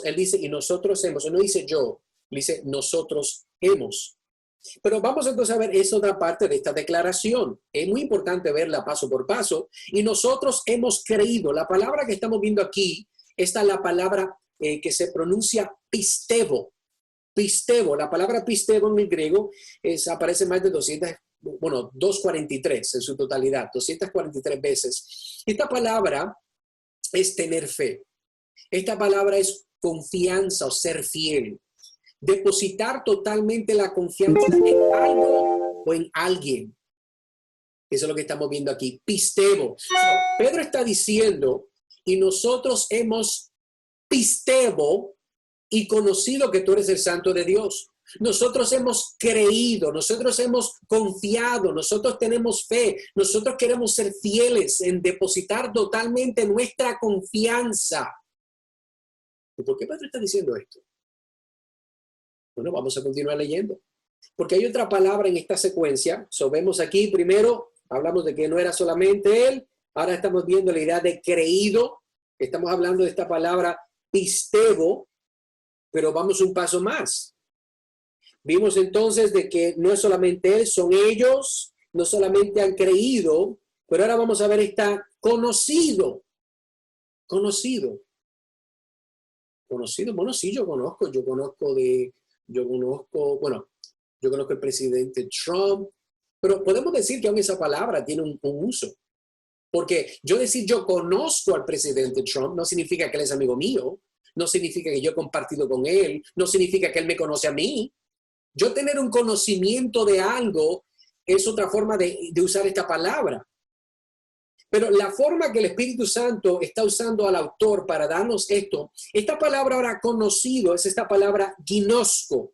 Él dice, y nosotros hemos, él no dice yo, él dice, nosotros hemos. Pero vamos entonces a ver esa otra parte de esta declaración. Es muy importante verla paso por paso. Y nosotros hemos creído. La palabra que estamos viendo aquí, esta es la palabra que se pronuncia pistevo. Pistevo, la palabra pistevo en el griego aparece más de 243 en su totalidad, 243 veces. Esta palabra es tener fe. Esta palabra es confianza o ser fiel. Depositar totalmente la confianza en algo o en alguien. Eso es lo que estamos viendo aquí. Pistevo. Pedro está diciendo, y nosotros hemos pistevo y conocido que tú eres el Santo de Dios. Nosotros hemos creído, nosotros hemos confiado, nosotros tenemos fe, nosotros queremos ser fieles en depositar totalmente nuestra confianza. ¿Y por qué Pedro está diciendo esto? Bueno, vamos a continuar leyendo. Porque hay otra palabra en esta secuencia. Vemos aquí primero, hablamos de que no era solamente él. Ahora estamos viendo la idea de creído. Estamos hablando de esta palabra pistevo, pero vamos un paso más. Vimos entonces de que no es solamente él, son ellos, no solamente han creído, pero ahora vamos a ver esta conocido. Conocido. Conocido, bueno, sí, yo conozco el presidente Trump, pero podemos decir que aún esa palabra tiene un uso. Porque yo decir yo conozco al presidente Trump no significa que él es amigo mío, no significa que yo he compartido con él, no significa que él me conoce a mí. Yo tener un conocimiento de algo es otra forma de usar esta palabra. Pero la forma que el Espíritu Santo está usando al autor para darnos esto, esta palabra ahora conocido es esta palabra ginosco.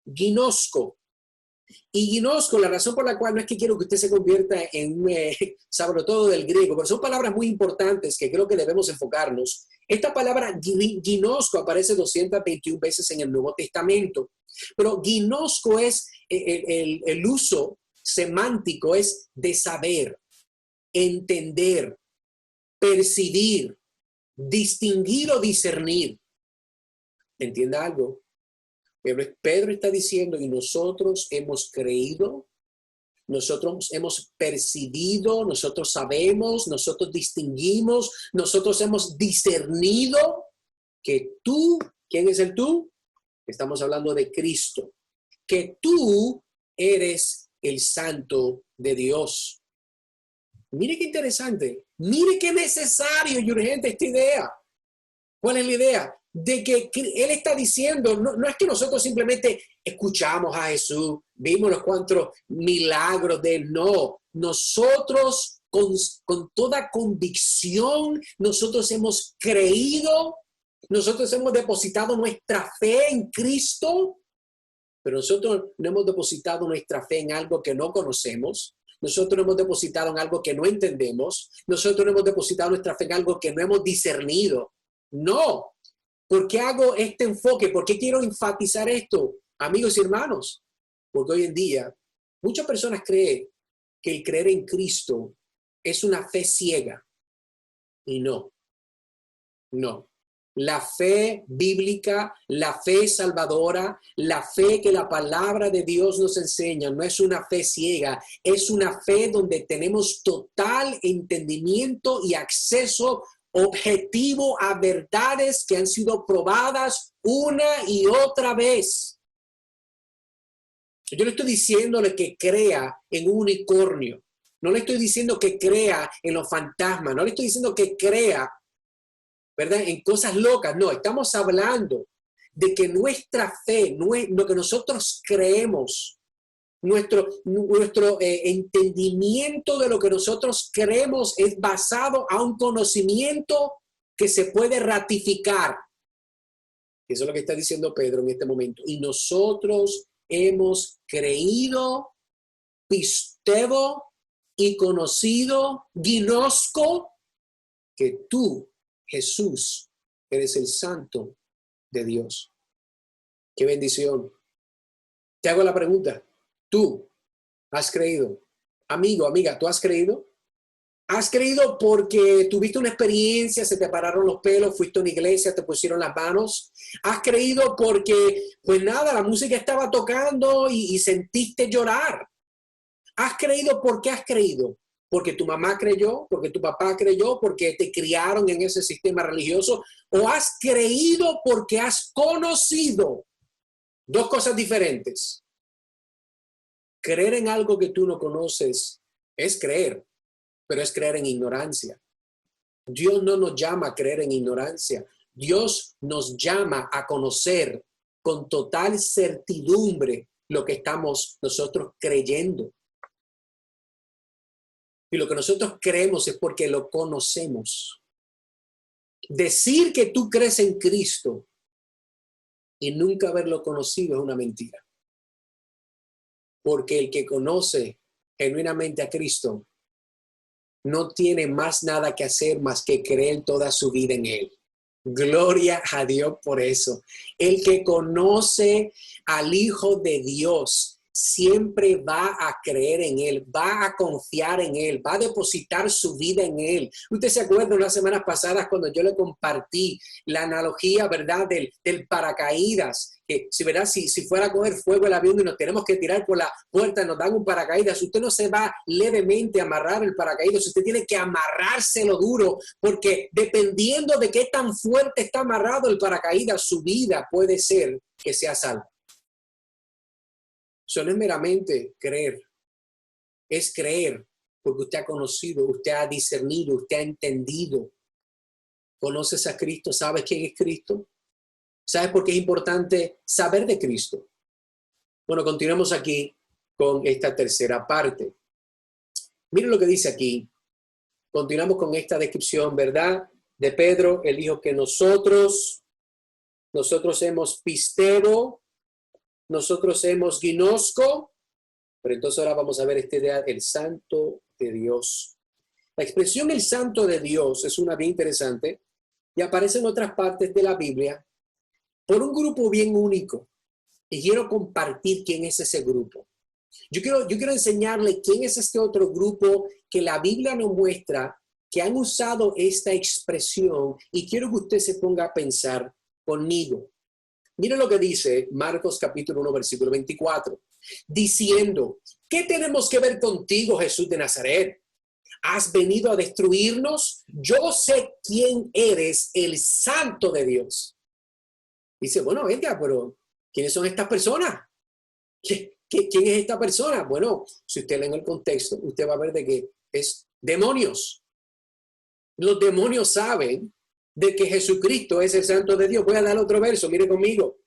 Ginosco. Y ginosco, la razón por la cual no es que quiero que usted se convierta en un sabe todo del griego, pero son palabras muy importantes que creo que debemos enfocarnos. Esta palabra ginosco aparece 221 veces en el Nuevo Testamento, pero ginosco es el uso semántico, es de saber, entender, percibir, distinguir o discernir. ¿Entienda algo? Pedro está diciendo, y nosotros hemos creído, nosotros hemos percibido, nosotros sabemos, nosotros distinguimos, nosotros hemos discernido que tú, ¿quién es el tú? Estamos hablando de Cristo, que tú eres el Santo de Dios. Mire qué interesante, mire qué necesario y urgente esta idea. ¿Cuál es la idea? De que él está diciendo, no es que nosotros simplemente escuchamos a Jesús, vimos los cuantos milagros de él, no. Nosotros con toda convicción, nosotros hemos creído, nosotros hemos depositado nuestra fe en Cristo, pero nosotros no hemos depositado nuestra fe en algo que no conocemos. Nosotros no hemos depositado en algo que no entendemos. Nosotros no hemos depositado nuestra fe en algo que no hemos discernido. No. ¿Por qué hago este enfoque? ¿Por qué quiero enfatizar esto, amigos y hermanos? Porque hoy en día muchas personas creen que el creer en Cristo es una fe ciega. Y no. La fe bíblica, la fe salvadora, la fe que la palabra de Dios nos enseña, no es una fe ciega, es una fe donde tenemos total entendimiento y acceso objetivo a verdades que han sido probadas una y otra vez. Yo le estoy diciéndole que crea en un unicornio. No le estoy diciendo que crea en los fantasmas. No le estoy diciendo que crea, ¿verdad?, en cosas locas. No, estamos hablando de que nuestra fe, lo que nosotros creemos, nuestro entendimiento de lo que nosotros creemos es basado a un conocimiento que se puede ratificar. Eso es lo que está diciendo Pedro en este momento. Y nosotros hemos creído, pisteo y conocido, gnosco, que tú, Jesús, eres el Santo de Dios. ¡Qué bendición! Te hago la pregunta. ¿Tú has creído? Amigo, amiga, ¿tú has creído? ¿Has creído porque tuviste una experiencia, se te pararon los pelos, fuiste a una iglesia, te pusieron las manos? ¿Has creído porque, pues nada, la música estaba tocando y sentiste llorar? ¿Has creído? ¿Por qué has creído? ¿Porque tu mamá creyó? ¿Porque tu papá creyó? ¿Porque te criaron en ese sistema religioso? ¿O has creído porque has conocido? Dos cosas diferentes. Creer en algo que tú no conoces es creer, pero es creer en ignorancia. Dios no nos llama a creer en ignorancia. Dios nos llama a conocer con total certidumbre lo que estamos nosotros creyendo. Y lo que nosotros creemos es porque lo conocemos. Decir que tú crees en Cristo y nunca haberlo conocido es una mentira. Porque el que conoce genuinamente a Cristo no tiene más nada que hacer más que creer toda su vida en Él. Gloria a Dios por eso. El que conoce al Hijo de Dios siempre va a creer en Él, va a confiar en Él, va a depositar su vida en Él. Usted se acuerda unas semanas pasadas cuando yo le compartí la analogía, ¿verdad?, del paracaídas, que ¿verdad? Si fuera a coger fuego el avión y nos tenemos que tirar por la puerta, nos dan un paracaídas, usted no se va levemente a amarrar el paracaídas, usted tiene que amarrárselo duro, porque dependiendo de qué tan fuerte está amarrado el paracaídas, su vida puede ser que sea salva. Eso no es meramente creer, es creer porque usted ha conocido, usted ha discernido, usted ha entendido. ¿Conoces a Cristo? ¿Sabes quién es Cristo? ¿Sabes por qué es importante saber de Cristo? Bueno, continuamos aquí con esta tercera parte. Miren lo que dice aquí. Continuamos con esta descripción, ¿verdad?, de Pedro. Él dijo que nosotros hemos pisteo, nosotros hemos gnosco, pero entonces ahora vamos a ver esta idea, el Santo de Dios. La expresión el Santo de Dios es una bien interesante y aparece en otras partes de la Biblia por un grupo bien único. Y quiero compartir quién es ese grupo. Yo quiero enseñarle quién es este otro grupo que la Biblia nos muestra que han usado esta expresión y quiero que usted se ponga a pensar conmigo. Mire lo que dice Marcos capítulo 1, versículo 24, diciendo, ¿qué tenemos que ver contigo, Jesús de Nazaret? ¿Has venido a destruirnos? Yo sé quién eres, el Santo de Dios. Dice, bueno, venga, pero ¿quiénes son estas personas? ¿Quién es esta persona? Bueno, si usted lee en el contexto, usted va a ver de que es demonios. Los demonios saben de que Jesucristo es el Santo de Dios. Voy a dar otro verso, mire conmigo.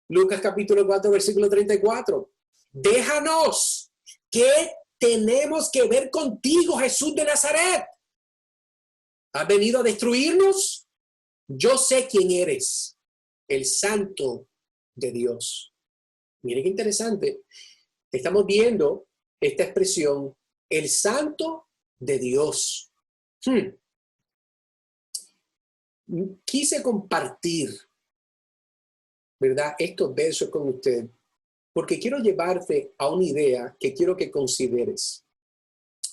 Lucas capítulo 4, versículo 34. Déjanos, ¿qué tenemos que ver contigo, Jesús de Nazaret? ¿Has venido a destruirnos? Yo sé quién eres, el Santo de Dios. Mire qué interesante. Estamos viendo esta expresión, el Santo de Dios. Quise compartir, ¿verdad?, estos versos con usted, porque quiero llevarte a una idea que quiero que consideres.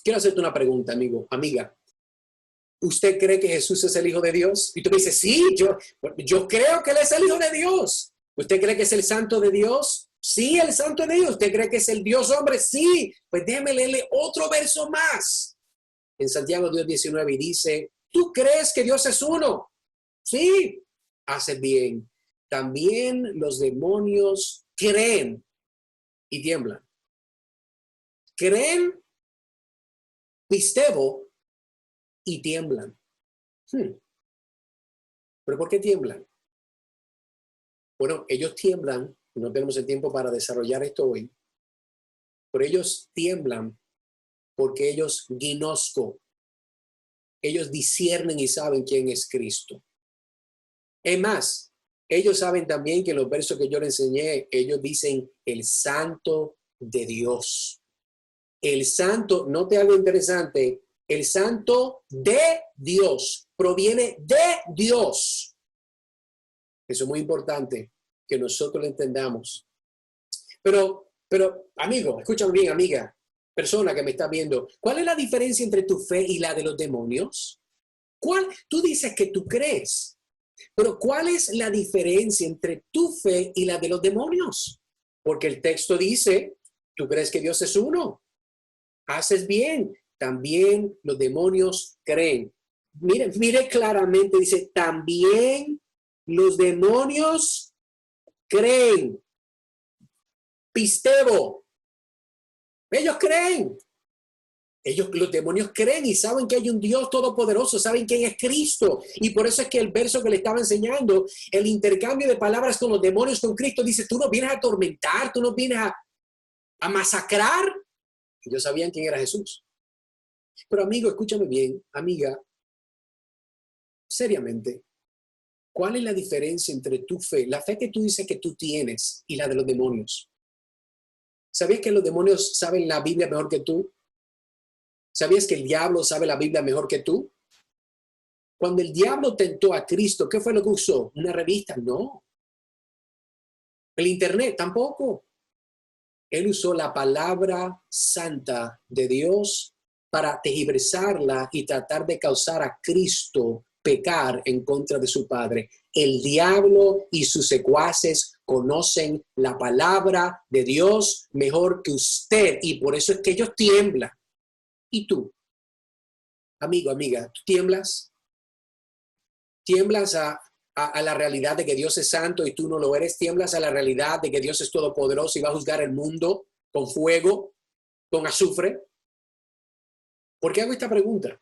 Quiero hacerte una pregunta, amigo, amiga. ¿Usted cree que Jesús es el Hijo de Dios? Y tú me dices, sí, yo creo que Él es el Hijo de Dios. ¿Usted cree que es el Santo de Dios? Sí, el Santo de Dios. ¿Usted cree que es el Dios hombre? Sí. Pues déjeme leerle otro verso más. En Santiago 2:19 y dice, ¿tú crees que Dios es uno? Sí, hace bien. También los demonios creen y tiemblan. Creen, pistebo y tiemblan. ¿Pero por qué tiemblan? Bueno, ellos tiemblan, no tenemos el tiempo para desarrollar esto hoy, pero ellos tiemblan porque ellos gnosco, ellos disciernen y saben quién es Cristo. Es más, ellos saben también que en los versos que yo les enseñé, ellos dicen el santo de Dios. El santo, note algo interesante, el santo de Dios proviene de Dios. Eso es muy importante que nosotros lo entendamos. Pero, amigo, escúchame bien, amiga, persona que me está viendo, ¿cuál es la diferencia entre tu fe y la de los demonios? Tú dices que tú crees, pero ¿cuál es la diferencia entre tu fe y la de los demonios? Porque el texto dice, tú crees que Dios es uno. Haces bien. También los demonios creen. Mire claramente, dice, también los demonios creen. Pistebo. Ellos creen. Los demonios creen y saben que hay un Dios todopoderoso, saben quién es Cristo. Y por eso es que el verso que le estaba enseñando, el intercambio de palabras con los demonios con Cristo, dice, tú no vienes a atormentar, tú no vienes a masacrar. Ellos sabían quién era Jesús. Pero amigo, escúchame bien, amiga, seriamente, ¿cuál es la diferencia entre tu fe, la fe que tú dices que tú tienes y la de los demonios? ¿Sabías que los demonios saben la Biblia mejor que tú? ¿Sabías que el diablo sabe la Biblia mejor que tú? Cuando el diablo tentó a Cristo, ¿qué fue lo que usó? ¿Una revista? No. El internet tampoco. Él usó la palabra santa de Dios para tergiversarla y tratar de causar a Cristo pecar en contra de su Padre. El diablo y sus secuaces conocen la palabra de Dios mejor que usted y por eso es que ellos tiemblan. ¿Y tú? Amigo, amiga, ¿tú tiemblas? ¿Tiemblas a la realidad de que Dios es santo y tú no lo eres? ¿Tiemblas a la realidad de que Dios es todopoderoso y va a juzgar el mundo con fuego, con azufre? ¿Por qué hago esta pregunta?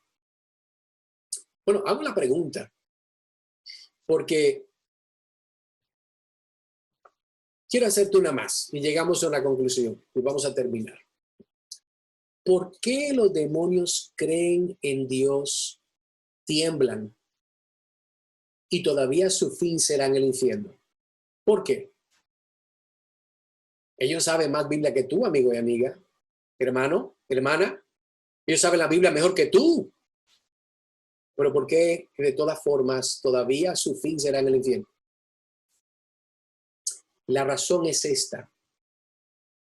Bueno, hago la pregunta porque quiero hacerte una más y llegamos a una conclusión y vamos a terminar. ¿Por qué los demonios creen en Dios, tiemblan y todavía su fin será en el infierno? ¿Por qué? Ellos saben más Biblia que tú, amigo y amiga, hermano, hermana. Ellos saben la Biblia mejor que tú. Pero ¿por qué de todas formas todavía su fin será en el infierno? La razón es esta.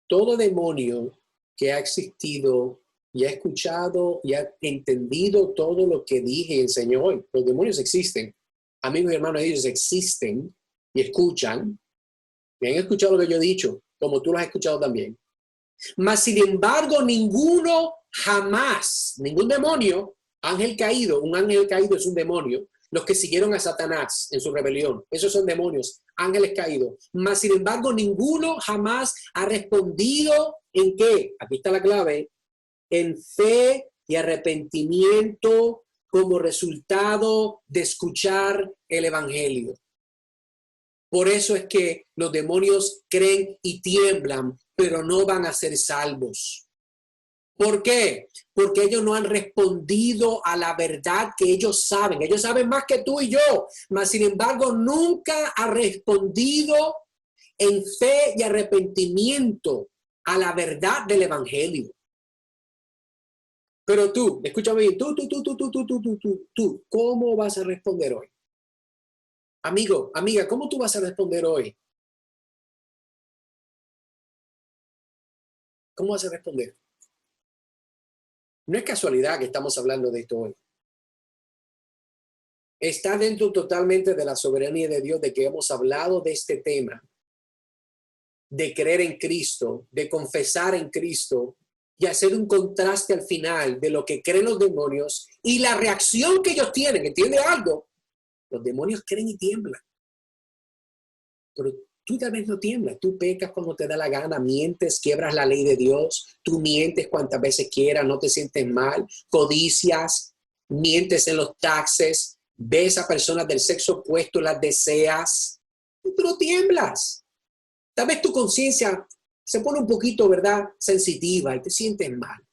Todo demonio que ha existido y ha escuchado y ha entendido todo lo que dije y enseñé hoy, los demonios existen. Amigos y hermanos, ellos existen y escuchan. Me han escuchado lo que yo he dicho, como tú lo has escuchado también. Mas, sin embargo, ninguno jamás, ningún demonio, ángel caído, un ángel caído es un demonio, los que siguieron a Satanás en su rebelión, esos son demonios, ángeles caídos. Mas, sin embargo, ninguno jamás ha respondido ¿en qué? Aquí está la clave, en fe y arrepentimiento como resultado de escuchar el evangelio. Por eso es que los demonios creen y tiemblan, pero no van a ser salvos. ¿Por qué? Porque ellos no han respondido a la verdad que ellos saben. Ellos saben más que tú y yo, mas sin embargo nunca ha respondido en fe y arrepentimiento a la verdad del evangelio. Pero tú, escúchame bien, tú, ¿cómo vas a responder hoy? Amigo, amiga, ¿cómo tú vas a responder hoy? ¿Cómo vas a responder? No es casualidad que estamos hablando de esto hoy. Está dentro totalmente de la soberanía de Dios de que hemos hablado de este tema, de creer en Cristo, de confesar en Cristo y hacer un contraste al final de lo que creen los demonios y la reacción que ellos tienen. ¿Entiende algo? Los demonios creen y tiemblan. Pero Tú tal vez no tiemblas, tú pecas cuando te da la gana, mientes, quiebras la ley de Dios, tú mientes cuantas veces quieras, no te sientes mal, codicias, mientes en los taxes, ves a personas del sexo opuesto, las deseas, y tú no tiemblas. Tal vez tu conciencia se pone un poquito, ¿verdad?, sensitiva y te sientes mal,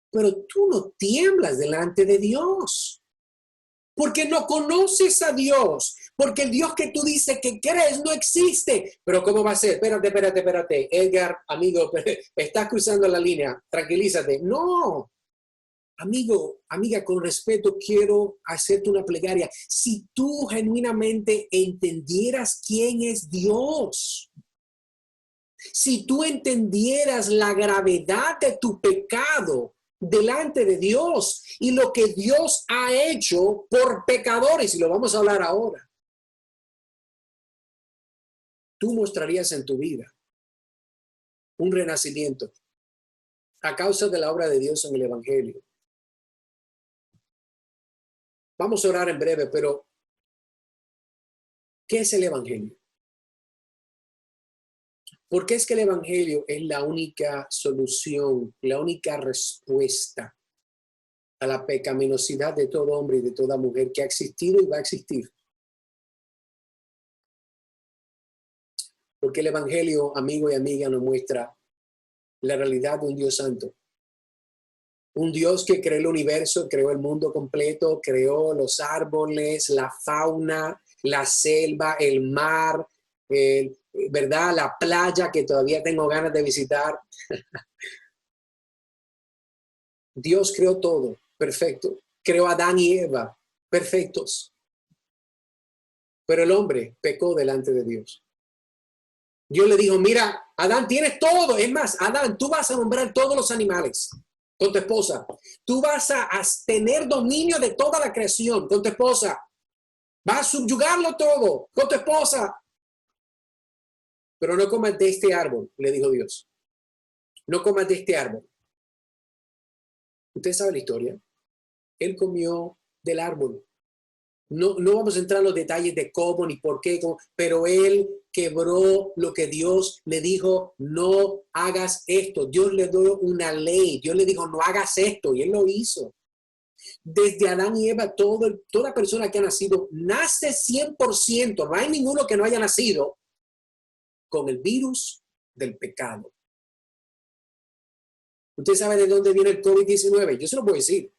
pero tú no tiemblas delante de Dios. Porque no conoces a Dios, porque el Dios que tú dices que crees no existe. Pero ¿cómo va a ser? Espérate. Edgar, amigo, estás cruzando la línea, tranquilízate. No, amigo, amiga, con respeto quiero hacerte una plegaria. Si tú genuinamente entendieras quién es Dios, si tú entendieras la gravedad de tu pecado delante de Dios y lo que Dios ha hecho por pecadores, y lo vamos a hablar ahora, tú mostrarías en tu vida un renacimiento a causa de la obra de Dios en el Evangelio. Vamos a orar en breve, pero ¿qué es el Evangelio? ¿Por qué es que el Evangelio es la única solución, la única respuesta a la pecaminosidad de todo hombre y de toda mujer que ha existido y va a existir? Porque el Evangelio, amigo y amiga, nos muestra la realidad de un Dios santo. Un Dios que creó el universo, creó el mundo completo, creó los árboles, la fauna, la selva, el mar, ¿verdad? La playa que todavía tengo ganas de visitar. Dios creó todo, perfecto. Creó a Adán y Eva, perfectos. Pero el hombre pecó delante de Dios. Dios le dijo, mira, Adán, tienes todo. Es más, Adán, tú vas a nombrar todos los animales con tu esposa. Tú vas a tener dominio de toda la creación con tu esposa. Vas a subyugarlo todo con tu esposa. Pero no comas de este árbol, le dijo Dios. No comas de este árbol. Usted sabe la historia. Él comió del árbol. No vamos a entrar en los detalles de cómo ni por qué, pero él quebró lo que Dios le dijo, no hagas esto. Dios le dio una ley, Dios le dijo, no hagas esto, y él lo hizo. Desde Adán y Eva, toda persona que ha nacido, nace 100%, no hay ninguno que no haya nacido con el virus del pecado. ¿Usted sabe de dónde viene el COVID-19? Yo se lo puedo decir.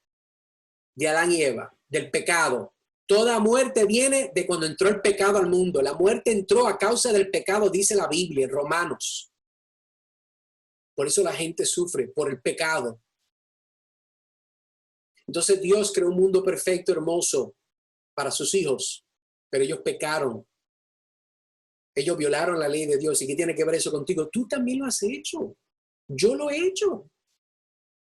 De Adán y Eva, del pecado. Toda muerte viene de cuando entró el pecado al mundo. La muerte entró a causa del pecado, dice la Biblia en Romanos. Por eso la gente sufre, por el pecado. Entonces Dios creó un mundo perfecto, hermoso para sus hijos, pero ellos pecaron. Ellos violaron la ley de Dios. ¿Y qué tiene que ver eso contigo? Tú también lo has hecho. Yo lo he hecho.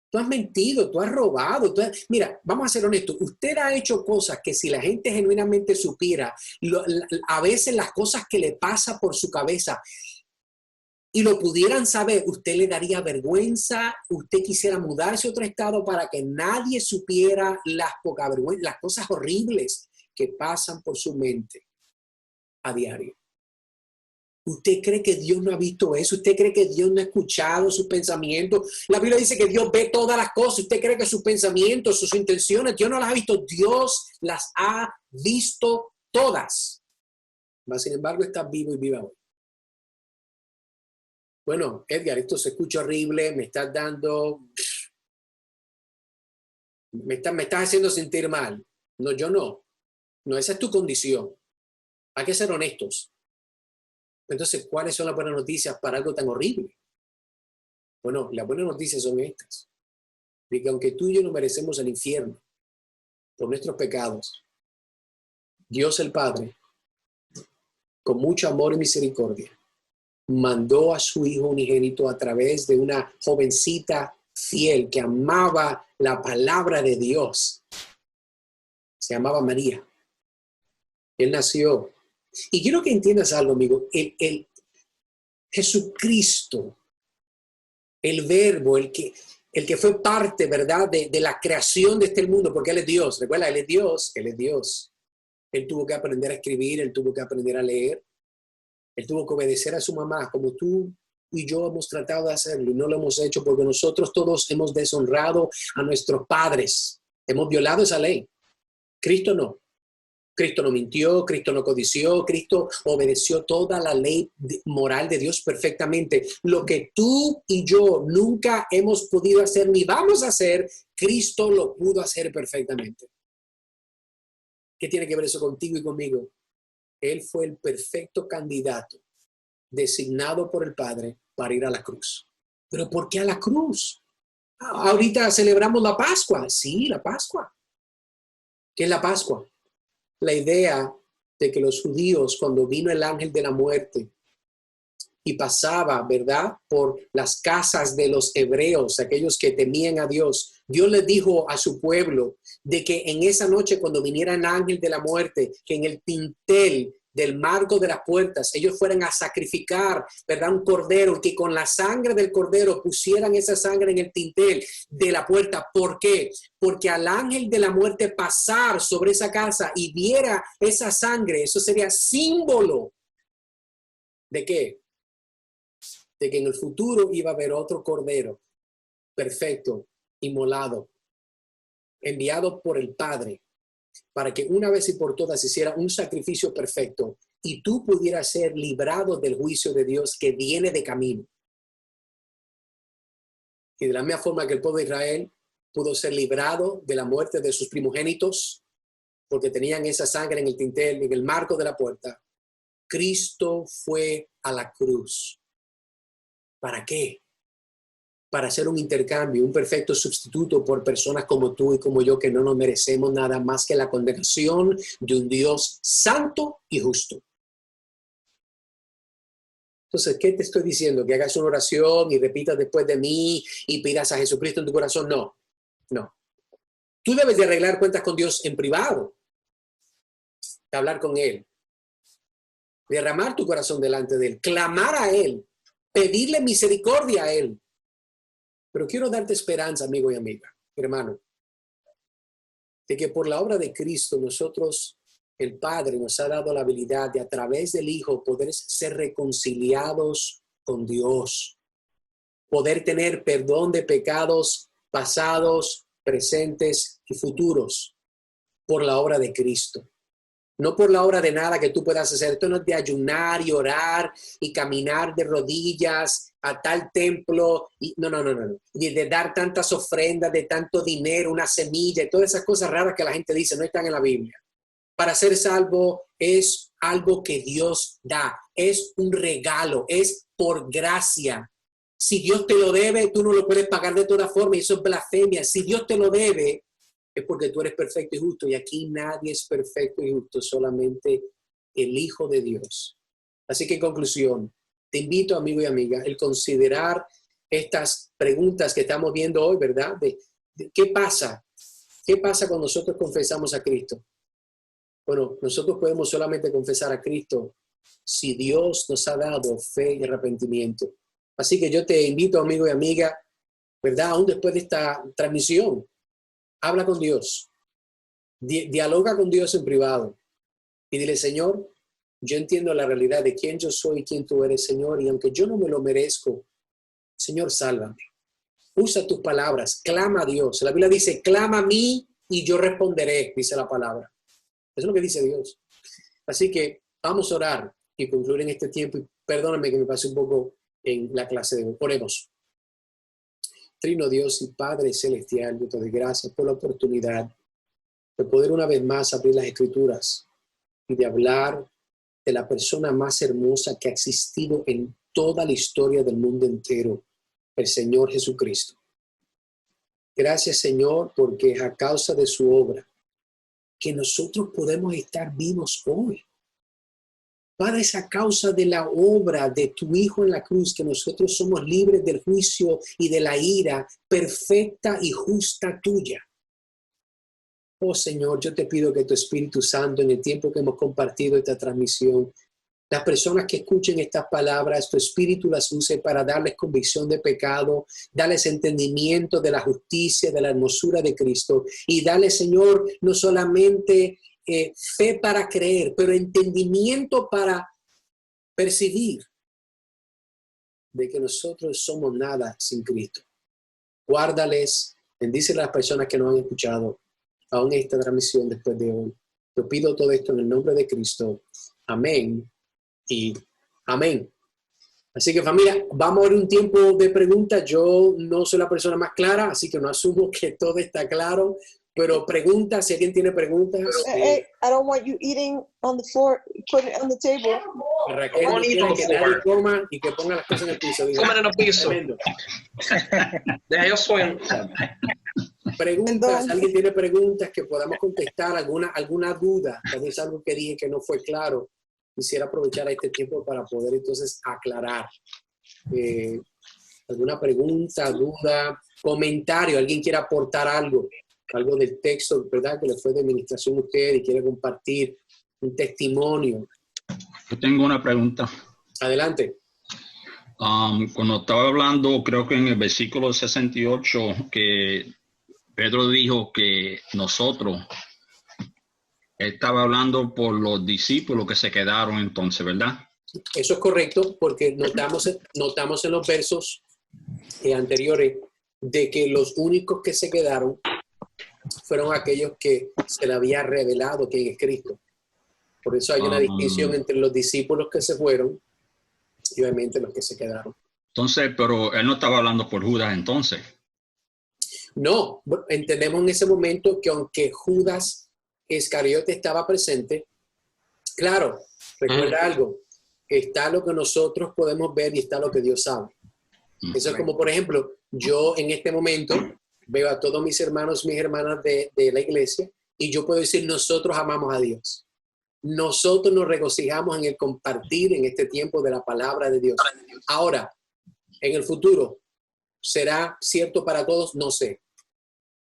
Tú has mentido, tú has robado. Mira, vamos a ser honestos. Usted ha hecho cosas que si la gente genuinamente supiera, a veces las cosas que le pasa por su cabeza y lo pudieran saber, usted le daría vergüenza, usted quisiera mudarse a otro estado para que nadie supiera las cosas horribles que pasan por su mente a diario. ¿Usted cree que Dios no ha visto eso? ¿Usted cree que Dios no ha escuchado sus pensamientos? La Biblia dice que Dios ve todas las cosas. ¿Usted cree que sus pensamientos, sus intenciones, Dios no las ha visto? Dios las ha visto todas. Mas, sin embargo, está vivo y viva hoy. Bueno, Edgar, esto se escucha horrible, me estás dando... Me estás haciendo sentir mal. No, yo no. No, esa es tu condición. Hay que ser honestos. Entonces, ¿cuáles son las buenas noticias para algo tan horrible? Bueno, las buenas noticias son estas. De que aunque tú y yo no merecemos el infierno por nuestros pecados, Dios el Padre, con mucho amor y misericordia, mandó a su Hijo unigénito a través de una jovencita fiel que amaba la palabra de Dios. Se llamaba María. Él nació. Y quiero que entiendas algo, amigo. El Jesucristo, el Verbo, el que fue parte, ¿verdad?, de la creación de este mundo, porque Él es Dios. Recuerda, Él es Dios, Él es Dios. Él tuvo que aprender a escribir, Él tuvo que aprender a leer. Él tuvo que obedecer a su mamá como tú y yo hemos tratado de hacerlo y no lo hemos hecho porque nosotros todos hemos deshonrado a nuestros padres. Hemos violado esa ley. Cristo no. Cristo no mintió, Cristo no codició, Cristo obedeció toda la ley moral de Dios perfectamente. Lo que tú y yo nunca hemos podido hacer ni vamos a hacer, Cristo lo pudo hacer perfectamente. ¿Qué tiene que ver eso contigo y conmigo? Él fue el perfecto candidato designado por el Padre para ir a la cruz. ¿Pero por qué a la cruz? Ahorita celebramos la Pascua. Sí, la Pascua. ¿Qué es la Pascua? La idea de que los judíos, cuando vino el ángel de la muerte y pasaba, ¿verdad?, por las casas de los hebreos, aquellos que temían a Dios, Dios les dijo a su pueblo de que en esa noche, cuando viniera el ángel de la muerte, que en el dintel del marco de las puertas, ellos fueran a sacrificar, ¿verdad?, un cordero, que con la sangre del cordero pusieran esa sangre en el dintel de la puerta. ¿Por qué? Porque al ángel de la muerte pasar sobre esa casa y viera esa sangre, eso sería símbolo ¿de qué? De que en el futuro iba a haber otro cordero perfecto, inmolado, enviado por el Padre, para que una vez y por todas hiciera un sacrificio perfecto y tú pudieras ser librado del juicio de Dios que viene de camino. Y de la misma forma que el pueblo de Israel pudo ser librado de la muerte de sus primogénitos, porque tenían esa sangre en el dintel, en el marco de la puerta, Cristo fue a la cruz. ¿Para qué? Para hacer un intercambio, un perfecto sustituto por personas como tú y como yo, que no nos merecemos nada más que la condenación de un Dios santo y justo. Entonces, ¿qué te estoy diciendo? ¿Que hagas una oración y repitas después de mí y pidas a Jesucristo en tu corazón? No, no. Tú debes de arreglar cuentas con Dios en privado, de hablar con Él, derramar tu corazón delante de Él, clamar a Él, pedirle misericordia a Él. Pero quiero darte esperanza, amigo y amiga, hermano, de que por la obra de Cristo nosotros, el Padre nos ha dado la habilidad de a través del Hijo poder ser reconciliados con Dios, poder tener perdón de pecados pasados, presentes y futuros por la obra de Cristo. No por la obra de nada que tú puedas hacer. Esto no es de ayunar y orar y caminar de rodillas a tal templo. Y no. Y de dar tantas ofrendas, de tanto dinero, una semilla y todas esas cosas raras que la gente dice, no están en la Biblia. Para ser salvo es algo que Dios da. Es un regalo, es por gracia. Si Dios te lo debe, tú no lo puedes pagar de toda forma y eso es blasfemia. Si Dios te lo debe, es porque tú eres perfecto y justo, y aquí nadie es perfecto y justo, solamente el Hijo de Dios. Así que en conclusión, te invito, amigo y amiga, el considerar estas preguntas que estamos viendo hoy, ¿verdad? De ¿qué pasa? ¿Qué pasa cuando nosotros confesamos a Cristo? Bueno, nosotros podemos solamente confesar a Cristo si Dios nos ha dado fe y arrepentimiento. Así que yo te invito, amigo y amiga, ¿verdad? Aún después de esta transmisión, habla con Dios, dialoga con Dios en privado y dile, Señor, yo entiendo la realidad de quién yo soy y quién tú eres, Señor, y aunque yo no me lo merezco, Señor, sálvame. Usa tus palabras, clama a Dios. La Biblia dice, clama a mí y yo responderé, dice la palabra. Eso es lo que dice Dios. Así que vamos a orar y concluir en este tiempo. Y perdóname que me pasé un poco en la clase de hoy. Oremos. Trino Dios y Padre Celestial, yo te doy gracias por la oportunidad de poder una vez más abrir las Escrituras y de hablar de la persona más hermosa que ha existido en toda la historia del mundo entero, el Señor Jesucristo. Gracias, Señor, porque es a causa de su obra que nosotros podemos estar vivos hoy. Padre, es a causa de la obra de tu Hijo en la cruz que nosotros somos libres del juicio y de la ira perfecta y justa tuya. Oh Señor, yo te pido que tu Espíritu Santo, en el tiempo que hemos compartido esta transmisión, las personas que escuchen estas palabras, tu Espíritu las use para darles convicción de pecado, darles entendimiento de la justicia, de la hermosura de Cristo, y darles, Señor, no solamente fe para creer, pero entendimiento para percibir de que nosotros somos nada sin Cristo. Guárdales, bendice a las personas que nos han escuchado aún esta transmisión después de hoy. Yo pido todo esto en el nombre de Cristo. Amén y amén. Así que familia, vamos a ver un tiempo de preguntas. Yo no soy la persona más clara, así que no asumo que todo está claro. Pero preguntas, si alguien tiene preguntas. Hey, I don't want you eating on the floor. Put it on the table. Raquel no quiere que nadie coma y que ponga las cosas en el piso. Comen en el piso. Deja yo soy. Preguntas, alguien tiene preguntas que podamos contestar, alguna duda, tal vez algo que dije que no fue claro. Quisiera aprovechar este tiempo para poder entonces aclarar. ¿Alguna pregunta, duda, comentario? ¿Alguien quiere aportar algo del texto, verdad, que le fue de administración a usted y quiere compartir un testimonio? Yo tengo una pregunta. Adelante. Cuando estaba hablando, creo que en el versículo 68, que Pedro dijo que nosotros, estaba hablando por los discípulos que se quedaron entonces, ¿verdad? Eso es correcto, porque notamos en los versos anteriores de que los únicos que se quedaron fueron aquellos que se le había revelado quién es Cristo. Por eso hay una distinción entre los discípulos que se fueron y obviamente los que se quedaron. Entonces, pero él no estaba hablando por Judas entonces. No, entendemos en ese momento que aunque Judas Iscariote estaba presente, claro, recuerda algo, está lo que nosotros podemos ver y está lo que Dios sabe. Eso es como, por ejemplo, yo en este momento veo a todos mis hermanos, mis hermanas de la iglesia y yo puedo decir, nosotros amamos a Dios. Nosotros nos regocijamos en el compartir en este tiempo de la palabra de Dios. Ahora, en el futuro, ¿será cierto para todos? No sé.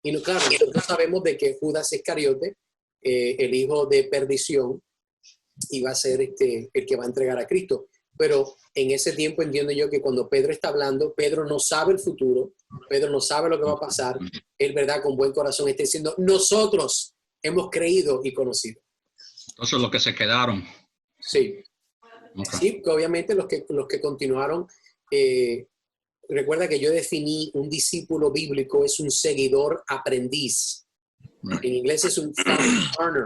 Y no, claro, nosotros sabemos de que Judas Iscariote, el hijo de perdición, iba a ser el que va a entregar a Cristo. Pero en ese tiempo entiendo yo que cuando Pedro está hablando, Pedro no sabe el futuro, Pedro no sabe lo que va a pasar. Él, verdad, con buen corazón está diciendo, nosotros hemos creído y conocido. Entonces los que se quedaron. Sí. Okay. Sí, que obviamente los que continuaron, recuerda que yo definí un discípulo bíblico es un seguidor aprendiz. En inglés es un learner,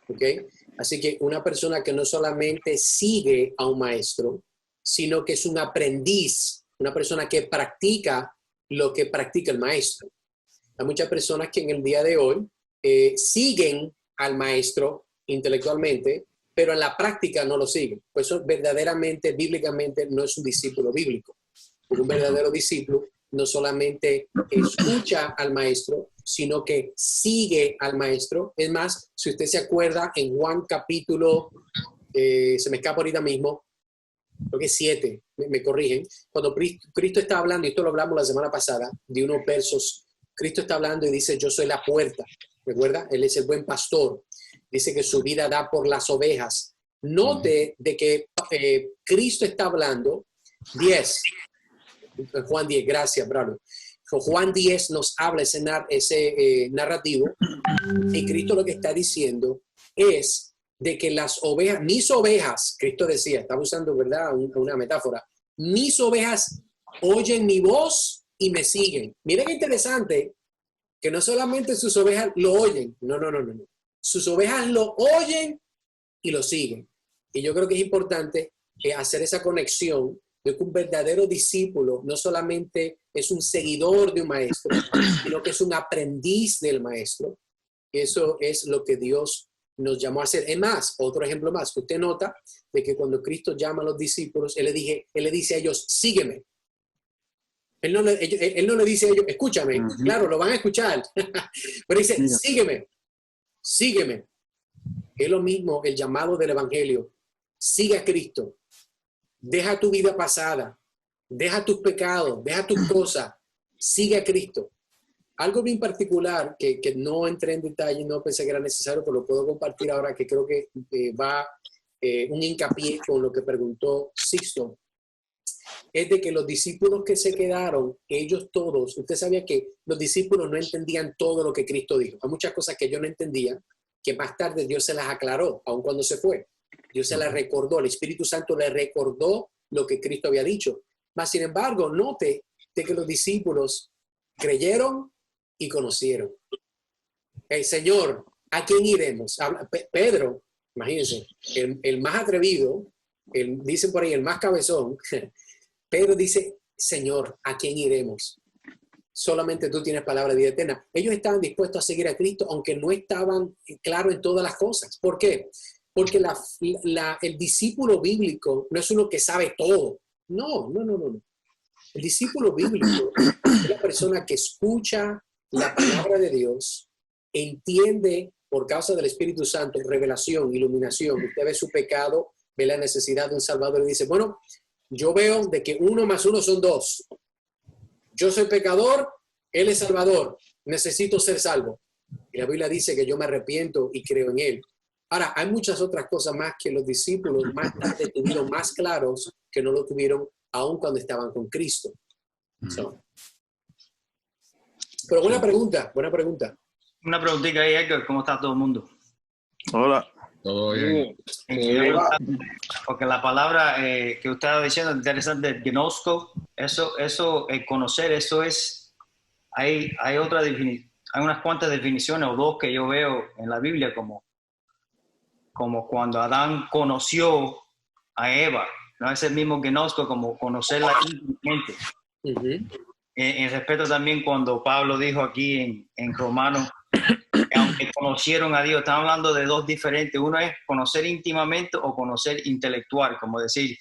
¿ok? Así que una persona que no solamente sigue a un maestro, sino que es un aprendiz, una persona que practica lo que practica el maestro. Hay muchas personas que en el día de hoy siguen al maestro intelectualmente, pero en la práctica no lo siguen. Pues eso verdaderamente, bíblicamente, no es un discípulo bíblico. Porque un verdadero discípulo no solamente escucha al maestro, sino que sigue al maestro. Es más, si usted se acuerda, en Juan capítulo, se me escapa ahorita mismo, creo que 7, me corrigen, cuando Cristo está hablando, y esto lo hablamos la semana pasada, de unos versos, Cristo está hablando y dice, yo soy la puerta, ¿recuerda? Él es el buen pastor, dice que su vida da por las ovejas. Note de que Cristo está hablando, 10, Juan 10, gracias, bravo. Juan 10 nos habla ese narrativo y Cristo lo que está diciendo es de que las ovejas, mis ovejas, Cristo decía, estaba usando, ¿verdad?, una metáfora, mis ovejas oyen mi voz y me siguen. Miren qué interesante que no solamente sus ovejas lo oyen, no. Sus ovejas lo oyen y lo siguen. Y yo creo que es importante hacer esa conexión de que un verdadero discípulo no solamente es un seguidor de un maestro, sino que es un aprendiz del maestro. Eso es lo que Dios nos llamó a hacer. Es más, otro ejemplo más, que usted nota de que cuando Cristo llama a los discípulos, Él le dice a ellos, sígueme. Él no le dice a ellos, escúchame. Claro, lo van a escuchar. Pero dice, sígueme. Es lo mismo el llamado del evangelio. Sigue a Cristo. Deja tu vida pasada, deja tus pecados, deja tus cosas, sigue a Cristo. Algo bien particular que no entré en detalle, no pensé que era necesario, pero lo puedo compartir ahora, que creo que va un hincapié con lo que preguntó Sixto, es de que los discípulos que se quedaron, ellos todos, usted sabía que los discípulos no entendían todo lo que Cristo dijo. Hay muchas cosas que ellos no entendían, que más tarde Dios se las aclaró, aun cuando se fue. Dios se la recordó, el Espíritu Santo le recordó lo que Cristo había dicho. Mas, sin embargo, note de que los discípulos creyeron y conocieron. El Señor, ¿a quién iremos? Pedro, imagínense, el más atrevido, dicen por ahí, el más cabezón. Pedro dice, Señor, ¿a quién iremos? Solamente tú tienes palabra de vida eterna. Ellos estaban dispuestos a seguir a Cristo, aunque no estaban claros en todas las cosas. ¿Por qué? Porque el discípulo bíblico no es uno que sabe todo. No. El discípulo bíblico es la persona que escucha la palabra de Dios, entiende por causa del Espíritu Santo, revelación, iluminación. Usted ve su pecado, ve la necesidad de un Salvador y dice, bueno, yo veo de que 1 más 1 son 2. Yo soy pecador, Él es Salvador. Necesito ser salvo. Y la Biblia dice que yo me arrepiento y creo en Él. Ahora, hay muchas otras cosas más que los discípulos más tarde tuvieron más claros que no lo tuvieron aún cuando estaban con Cristo. Pero buena pregunta. Una preguntita ahí, Edgar, ¿cómo está todo el mundo? Hola. Todo bien. Porque la palabra que usted estaba diciendo, interesante, gnosko, eso conocer, eso es, hay unas cuantas definiciones o dos que yo veo en la Biblia como cuando Adán conoció a Eva, no es el mismo gnosko como conocerla íntimamente. En respeto también cuando Pablo dijo aquí en Romanos, aunque conocieron a Dios, están hablando de dos diferentes. Uno es conocer íntimamente o conocer intelectual, como decir,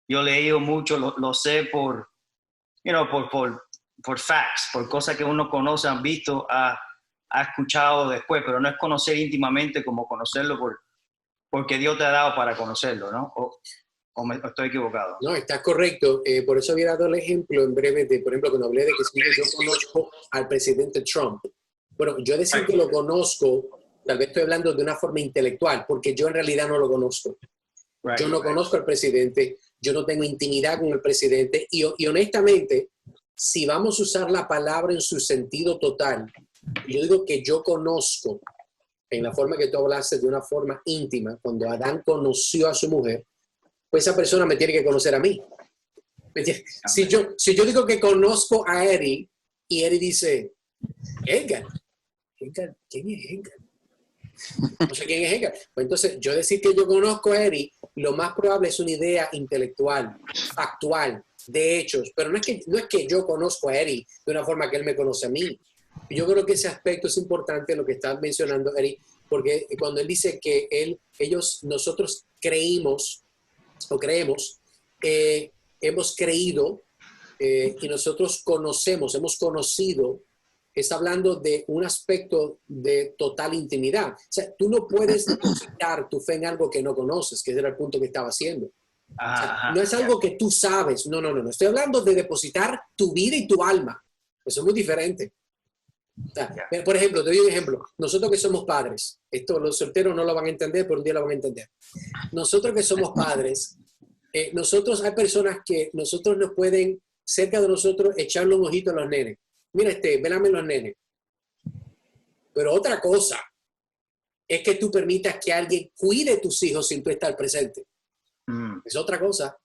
yo he leído mucho, lo sé por facts, por cosas que uno conoce, han visto, ha escuchado después, pero no es conocer íntimamente como conocerlo porque Dios te ha dado para conocerlo, ¿no? ¿O estoy equivocado? No, está correcto. Por eso había dado el ejemplo en breve por ejemplo, cuando hablé de que si yo conozco al presidente Trump. Bueno, yo decir que lo conozco, tal vez estoy hablando de una forma intelectual, porque yo en realidad no lo conozco. Yo no conozco al presidente, yo no tengo intimidad con el presidente y honestamente, si vamos a usar la palabra en su sentido total, yo digo que yo conozco, en la forma que tú hablaste de una forma íntima, cuando Adán conoció a su mujer, pues esa persona me tiene que conocer a mí. Si yo digo que conozco a Eddie y Eddie dice, Edgar, ¿quién es Edgar? No sé quién es Edgar. Pues entonces, yo decir que yo conozco a Eddie, lo más probable es una idea intelectual, factual, de hechos, pero no es que yo conozco a Eddie de una forma que él me conoce a mí. Yo creo que ese aspecto es importante, lo que está mencionando Eddie, porque cuando él dice que nosotros creemos, hemos creído y nosotros hemos conocido, está hablando de un aspecto de total intimidad. O sea, tú no puedes depositar tu fe en algo que no conoces, que ese era el punto que estaba haciendo. O sea, no es algo que tú sabes. No. Estoy hablando de depositar tu vida y tu alma. Eso es muy diferente. O sea, por ejemplo, te doy un ejemplo. Nosotros que somos padres, esto los solteros no lo van a entender, pero un día lo van a entender. Nosotros que somos padres, hay personas que nosotros nos pueden, cerca de nosotros, echarle un ojito a los nenes. Mira, vélame los nenes. Pero otra cosa es que tú permitas que alguien cuide tus hijos sin tú estar presente. Es otra cosa.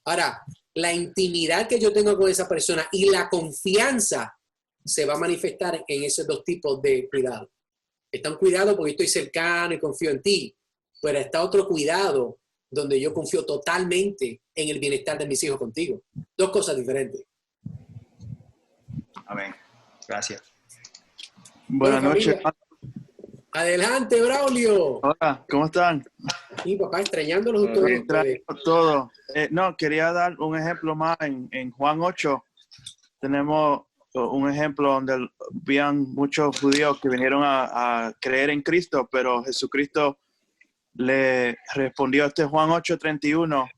Ahora, la intimidad que yo tengo con esa persona y la confianza se va a manifestar en esos dos tipos de cuidado. Está un cuidado porque estoy cercano y confío en ti, pero está otro cuidado donde yo confío totalmente en el bienestar de mis hijos contigo. Dos cosas diferentes. Amén. Gracias. Buenas noches. Adelante, Braulio. Hola, ¿cómo están? Sí, papá, extrañándolos ustedes. Todo. No, quería dar un ejemplo más. En Juan 8 tenemos un ejemplo donde habían muchos judíos que vinieron a creer en Cristo, pero Jesucristo le respondió a Juan 8:31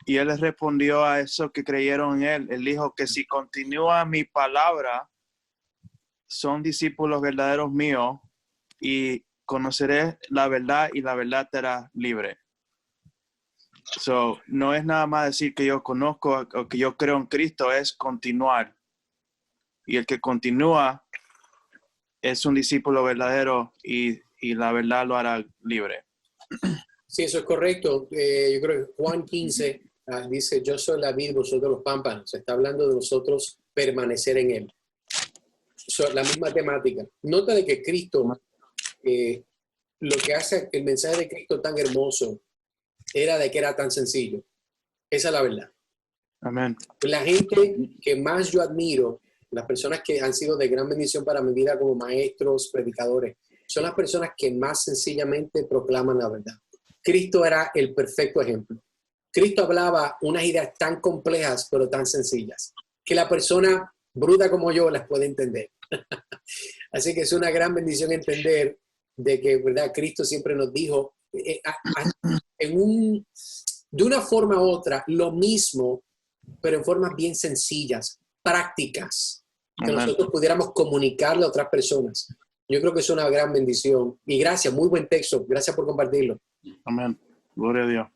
y él les respondió a esos que creyeron en él. Él dijo que si continúa mi palabra, son discípulos verdaderos míos y conoceré la verdad y la verdad te hará libre. So, no es nada más decir que yo conozco o que yo creo en Cristo, es continuar. Y el que continúa es un discípulo verdadero y la verdad lo hará libre. Sí, eso es correcto. Yo creo que Juan 15 dice, yo soy la vid, vosotros los pámpanos. Se está hablando de nosotros permanecer en él. La misma temática. Nota de que Cristo, lo que hace el mensaje de Cristo tan hermoso, era de que era tan sencillo. Esa es la verdad. Amén. La gente que más yo admiro, las personas que han sido de gran bendición para mi vida como maestros, predicadores, son las personas que más sencillamente proclaman la verdad. Cristo era el perfecto ejemplo. Cristo hablaba unas ideas tan complejas, pero tan sencillas, que la persona bruta como yo las puede entender. Así que es una gran bendición entender de que, ¿verdad? Cristo siempre nos dijo de una forma u otra lo mismo, pero en formas bien sencillas, prácticas, que nosotros pudiéramos comunicarle a otras personas. Yo creo que es una gran bendición. Y gracias, muy buen texto. Gracias por compartirlo. Amén. Gloria a Dios.